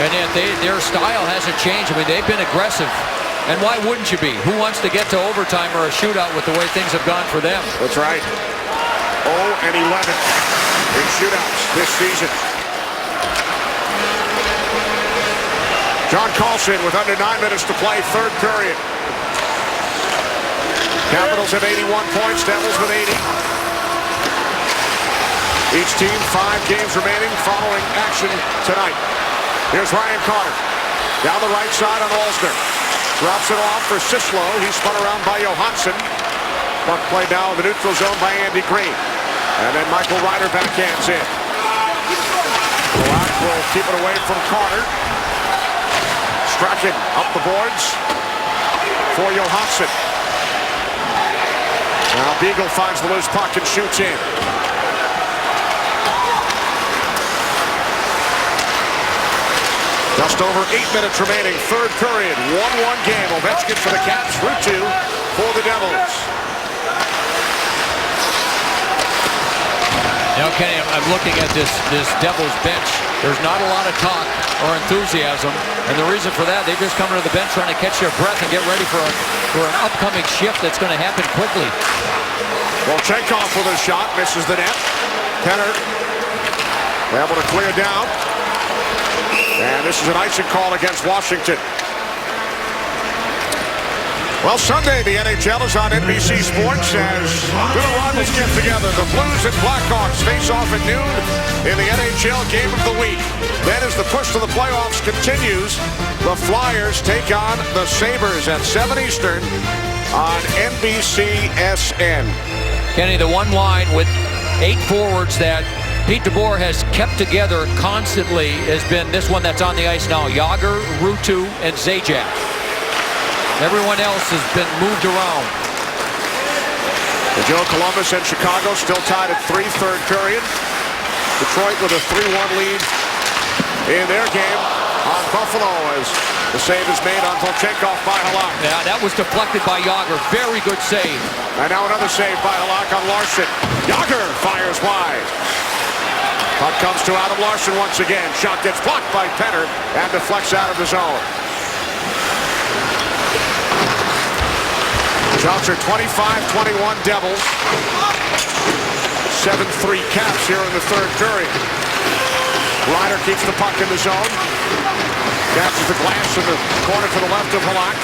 and yet their style hasn't changed. I mean, they've been aggressive, and why wouldn't you be? Who wants to get to overtime or a shootout with the way things have gone for them? That's right. 0-11 in shootouts this season. John Carlson with under 9 minutes to play, 3rd period. Capitals have 81 points, Devils with 80. Each team 5 games remaining following action tonight. Here's Ryan Carter. Down the right side on Alsner. Drops it off for Sislo. He's spun around by Johansson. Puck played now in the neutral zone by Andy Green. And then Michael Ryder backhands in. Black will keep it away from Carter. Strachan up the boards for Johansson. Now Beagle finds the loose puck and shoots in. Just over 8 minutes remaining, 3rd period, 1-1 game. Ovechkin for the Caps, Ruutu for the Devils. Now, Kenny, I'm looking at this Devils bench. There's not a lot of talk or enthusiasm, and the reason for that, they've just come to the bench trying to catch their breath and get ready for an upcoming shift that's going to happen quickly. Volchenkov with a shot, misses the net. Penner able to clear down. And this is an icing call against Washington. Well, Sunday, the NHL is on NBC Sports as good rivals get together. The Blues and Blackhawks face off at noon in the NHL Game of the Week. Then as the push to the playoffs continues, the Flyers take on the Sabres at 7 Eastern on NBCSN. Kenny, the one line with 8 forwards that Pete DeBoer has kept together constantly has been this one that's on the ice now. Jágr, Ruutu, and Zajac. Everyone else has been moved around. The Joe Columbus and Chicago still tied at 3 third period. Detroit with a 3-1 lead in their game on Buffalo as the save is made on Volchenkov by Halak. Yeah, that was deflected by Jágr. Very good save. And now another save by Halak on Larson. Jágr fires wide. Puck comes to Adam Larson once again. Shot gets blocked by Penner and deflects out of the zone. Shots are 25-21 Devils. 7-3 Caps here in the third period. Ryder keeps the puck in the zone. Catches the glass in the corner to the left of Halak.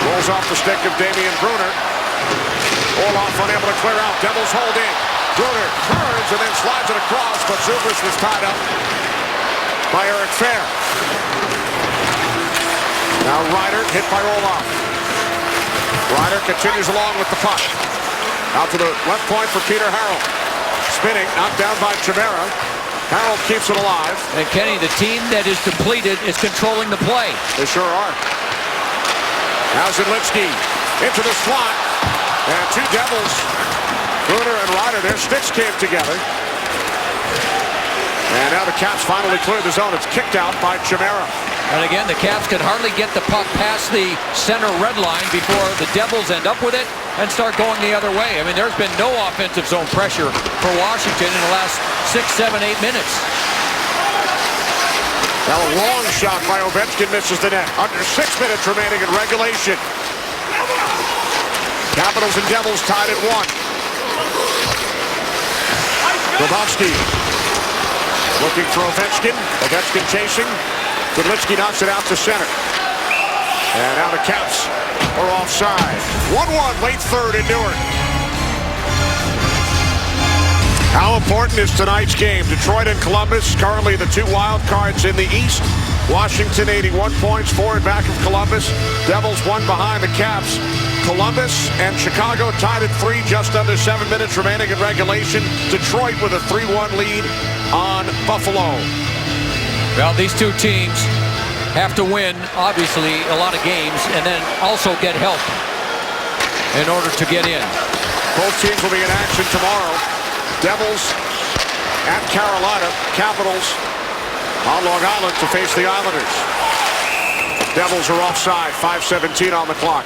Rolls off the stick of Damian Brunner. Orlov unable to clear out. Devils hold in. Brunner turns and then slides it across, but Zubris was tied up by Eric Fair. Now Ryder hit by Orlov. Ryder continues along with the puck. Out to the left point for Peter Harold. Spinning, knocked down by Chimera. Harold keeps it alive. And Kenny, the team that is depleted is controlling the play. They sure are. Now Zidlicky into the slot. And 2 Devils, Brunner and Ryder, their sticks came together. And now the Caps finally clear the zone. It's kicked out by Chimera. And again, the Caps can hardly get the puck past the center red line before the Devils end up with it and start going the other way. I mean, there's been no offensive zone pressure for Washington in the last 6, 7, 8 minutes. Now a long shot by Ovechkin misses the net. Under 6 minutes remaining in regulation. Capitals and Devils tied at 1. Grabowski looking for Ovechkin. Ovechkin chasing. Zidlicky knocks it out to center. And now the Caps are offside. 1-1 late third in Newark. How important is tonight's game? Detroit and Columbus, currently the 2 wild cards in the East. Washington 81 points, forward back of Columbus. Devils 1 behind the Caps. Columbus and Chicago tied at 3, just under 7 minutes remaining in regulation. Detroit with a 3-1 lead on Buffalo. Well, these 2 teams have to win, obviously, a lot of games, and then also get help in order to get in. Both teams will be in action tomorrow. Devils at Carolina. Capitals on Long Island to face the Islanders. Devils are offside. 5:17 on the clock.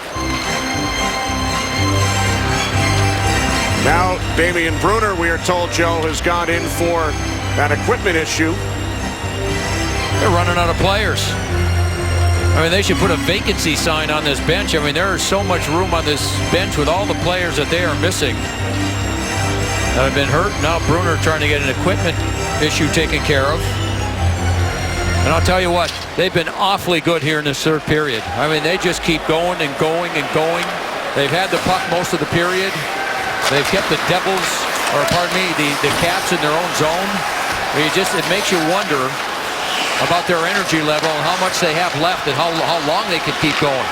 Now, Damian Brunner, we are told, Joe, has gone in for an equipment issue. They're running out of players. I mean, they should put a vacancy sign on this bench. I mean, there is so much room on this bench with all the players that they are missing that have been hurt. Now Brunner trying to get an equipment issue taken care of. And I'll tell you what, they've been awfully good here in this third period. I mean, they just keep going and going and going. They've had the puck most of the period. They've kept the Devils, or pardon me, the Caps in their own zone. I mean, it makes you wonder about their energy level and how much they have left and how long they can keep going.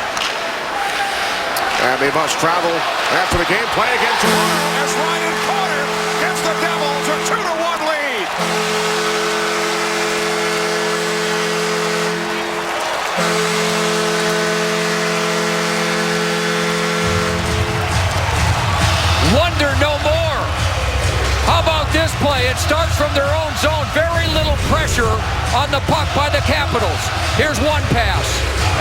And they must travel after the game. Play again tomorrow as Ryan Carter gets the Devils a 2-1 lead. Wonder no more. How about this play? It starts from their own zone. Very little pressure on the puck by the Capitals. Here's one pass.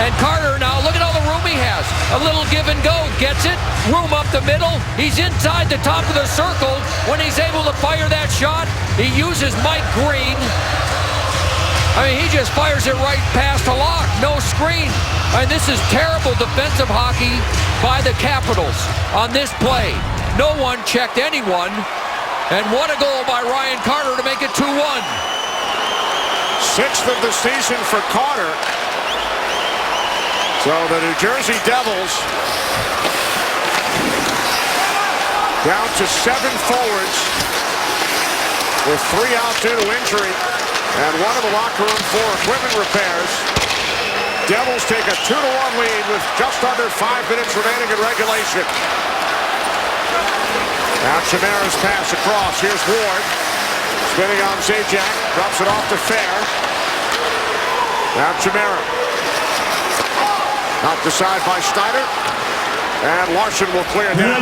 And Carter now, look at all the room he he has. A little give and go. Gets it. Room up the middle. He's inside the top of the circle. When he's able to fire that shot, he uses Mike Green. I mean, he just fires it right past Halak. No screen. I mean, this is terrible defensive hockey by the Capitals on this play. No one checked anyone. And what a goal by Ryan Carter to make it 2-1. Sixth of the season for Carter. So the New Jersey Devils down to 7 forwards with 3 out due to injury and one in the locker room for equipment repairs. Devils take a 2-1 lead with just under 5 minutes remaining in regulation. Now Chimera's pass across. Here's Ward. Spinning on Zajac. Drops it off to Fair. Now Chimera. Knocked aside by Snyder. And Larson will clear down.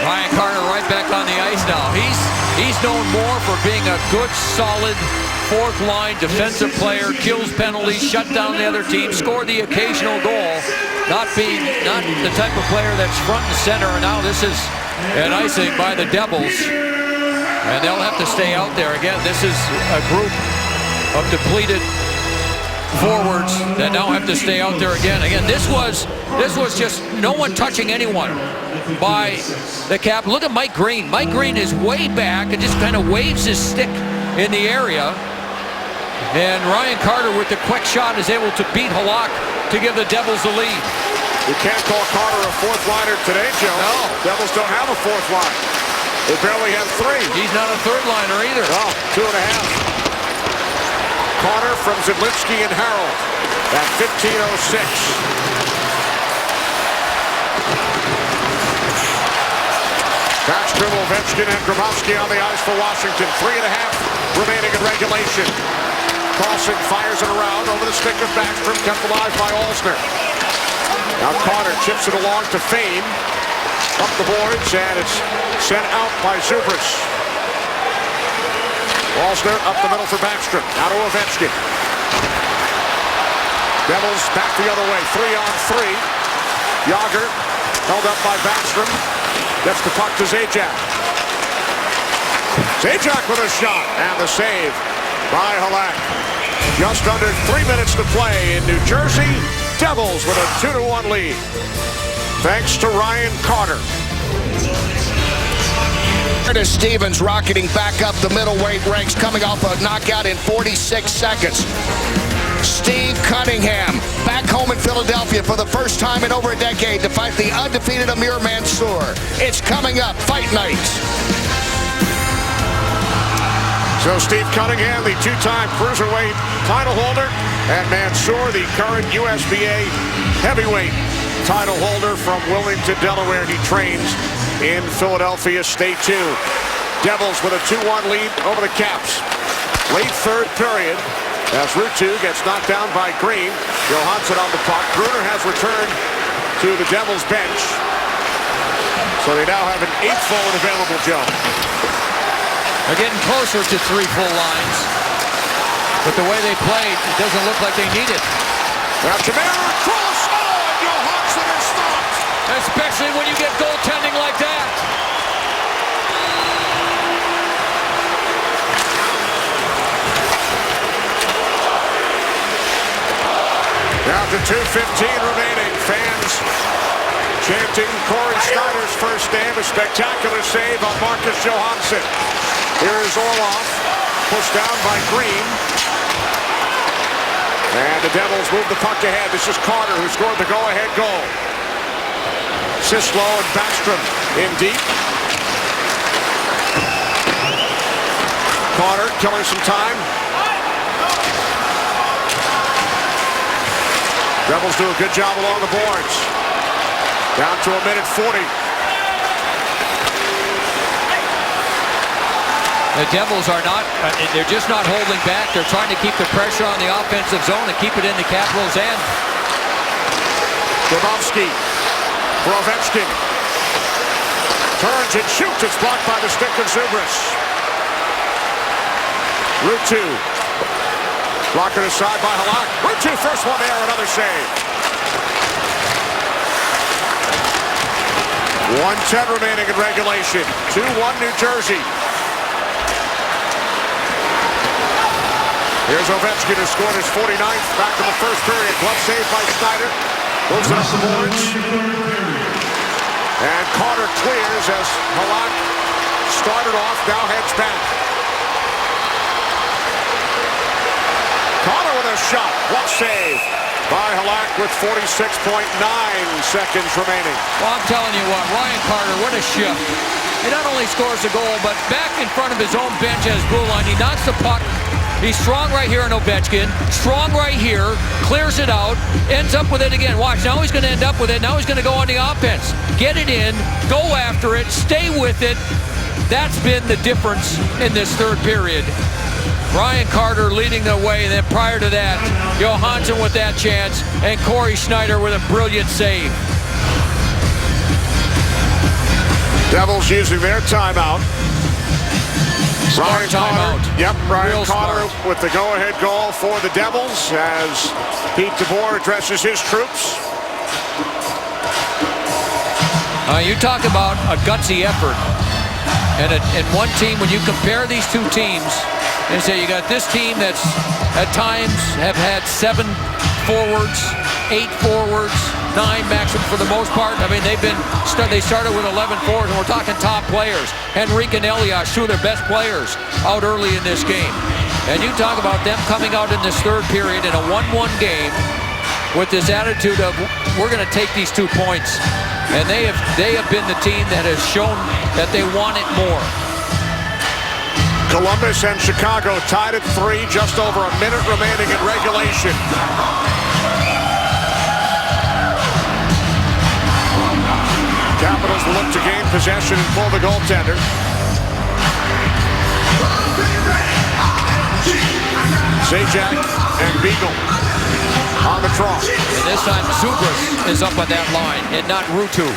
Ryan Carter right back on the ice now. He's known more for being a good, solid fourth-line defensive player, kills penalties, shut down the other team, scored the occasional goal. Not the type of player that's front and center. And now this is an icing by the Devils. And they'll have to stay out there. Again, this is a group of depleted forwards that now have to stay out there again. Again, this was just no one touching anyone by the Cap. Look at Mike Green. Mike Green is way back and just kind of waves his stick in the area. And Ryan Carter with the quick shot is able to beat Halak to give the Devils the lead. You can't call Carter a fourth liner today, Joe. No. Devils don't have a fourth line. They barely have 3. He's not a third liner either. Oh, 2.5. Carter from Zidlinsky and Harold at 15:06. Backstrom, Ovechkin, and Grabowski on the ice for Washington. 3.5 remaining in regulation. Carlson fires it around over the stick of Backstrom, kept alive by Alsner. Now Carter chips it along to Fame. Up the boards, and it's sent out by Zubris. Alsner up the middle for Backstrom. Now to Ovechkin. Devils back the other way. 3-on-3. Yager held up by Backstrom. Gets the puck to Zajac. Zajac with a shot. And the save by Halak. Just under 3 minutes to play in New Jersey. Devils with a 2-1 lead. Thanks to Ryan Carter. Curtis Stevens rocketing back up the middleweight ranks, coming off a knockout in 46 seconds. Steve Cunningham back home in Philadelphia for the first time in over a decade to fight the undefeated Amir Mansour. It's coming up, Fight Night. So Steve Cunningham, the 2-time cruiserweight title holder, and Mansour, the current USBA heavyweight title holder from Wilmington, Delaware. He trains in Philadelphia. Stay tuned. Devils with a 2-1 lead over the Caps. Late third period as Ruutu gets knocked down by Green. Johansson on the puck. Gruner has returned to the Devils bench. So they now have an 8th forward available, Joe. They're getting closer to 3 full lines. But the way they played, it doesn't look like they need it. Now Chimera across. Oh, and Johansson is stopped. Especially when you get goaltending like that. Down to 2:15 remaining. Fans chanting Corey Snyder's first name. A spectacular save on Marcus Johansson. Here is Orlov, pushed down by Green. And the Devils move the puck ahead. This is Carter who scored the go-ahead goal. Sislo and Backstrom in deep. Carter killing some time. Devils do a good job along the boards. Down to 1:40. The Devils are not, they're just not holding back. They're trying to keep the pressure on the offensive zone and keep it in the Capitals' end. Grabowski for Ovechkin. Turns and shoots. It's blocked by the stick of Zubris. Ruutu Blocked it aside by Halak. Ruutu, first one there, another save. 1:10 remaining in regulation. 2-1 New Jersey. Here's Ovechkin, who scored his 49th back in the first period. Glove save by Schneider. Moves it up the boards. And Carter clears as Halak started off, now heads back. Carter with a shot. Glove save by Halak with 46.9 seconds remaining. Well, I'm telling you what, Ryan Carter, what a shift. He not only scores the goal, but back in front of his own bench at his blue line, he knocks the puck. He's strong right here in Ovechkin, strong right here, clears it out, ends up with it again. Watch, now he's going to end up with it. Now he's going to go on the offense. Get it in, go after it, stay with it. That's been the difference in this third period. Ryan Carter leading the way, and then prior to that, Johansson with that chance, and Corey Schneider with a brilliant save. Devils using their timeout. Smart timeout. Yep, Ryan Carter smart. with the go-ahead goal for the Devils as Pete DeBoer addresses his troops. You talk about a gutsy effort. And one team, when you compare these two teams, and say you got this team that's at times have had 7 forwards, 8 forwards, 9 maximum for the most part. I mean, they started with 11 forwards, and we're talking top players. Henrique and Elias, 2 of their best players out early in this game. And you talk about them coming out in this third period in a 1-1 game with this attitude of, we're going to take these 2 points. And they have been the team that has shown that they want it more. Columbus and Chicago tied at 3, just over a minute remaining in regulation. Capitals will look to gain possession and pull the goaltender. Zajac and Beagle on the draw. And this time Zubras is up on that line and not Ruutu.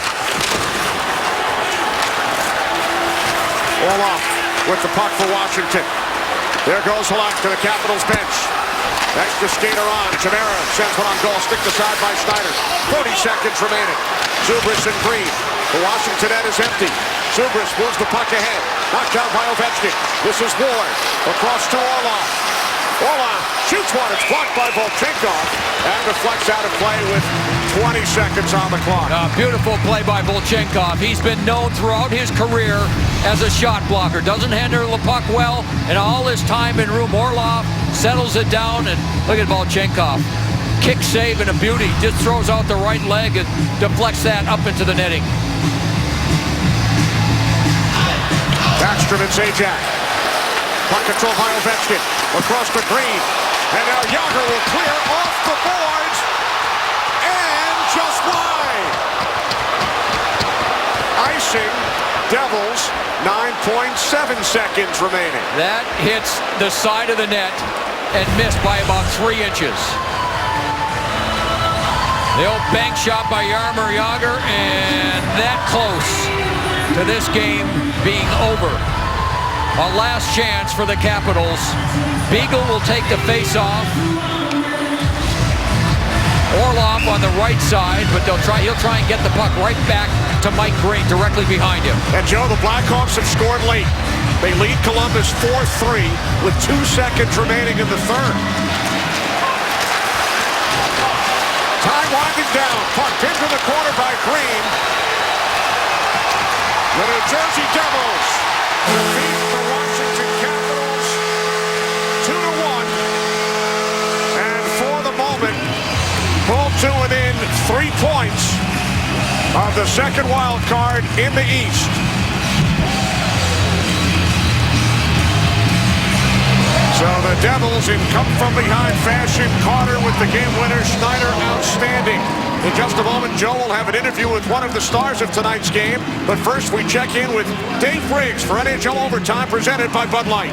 Orlov with the puck for Washington. There goes Halak to the Capitals bench. Extra skater on. Chimera sends one on goal. Sticked aside by Schneider. 40 seconds remaining. Zubras and Green. The Washington net is empty. Zubras moves the puck ahead. Knocked down by Ovechkin. This is Ward. Across to Orlov. Orlov shoots one. It's blocked by Volchenkov and deflects out of play with 20 seconds on the clock. Beautiful play by Volchenkov. He's been known throughout his career as a shot blocker. Doesn't handle the puck well, and all his time in room. Orlov settles it down, and look at Volchenkov. Kick save and a beauty. Just throws out the right leg and deflects that up into the netting. Backstrom and Zajac. Puck control by Ovechkin. Across the Green. And now Yager will clear off the boards. And just wide. Icing. Devils. 9.7 seconds remaining. That hits the side of the net and missed by about 3 inches. The old bank shot by Jaromir Jagr, and that close to this game being over. A last chance for the Capitals. Beagle will take the face-off. Orlov on the right side, but he'll try and get the puck right back to Mike Green, directly behind him. And Joe, the Blackhawks have scored late. They lead Columbus 4-3 with 2 seconds remaining in the third. Time winding down. Puck into the corner by Green. The New Jersey Devils defeat the Washington Capitals 2-1. And for the moment, pulled to within 3 points of the second wild card in the East. So the Devils in come-from-behind fashion. Carter with the game winner. Schneider outstanding. In just a moment, Joe will have an interview with one of the stars of tonight's game. But first, we check in with Dave Briggs for NHL Overtime, presented by Bud Light.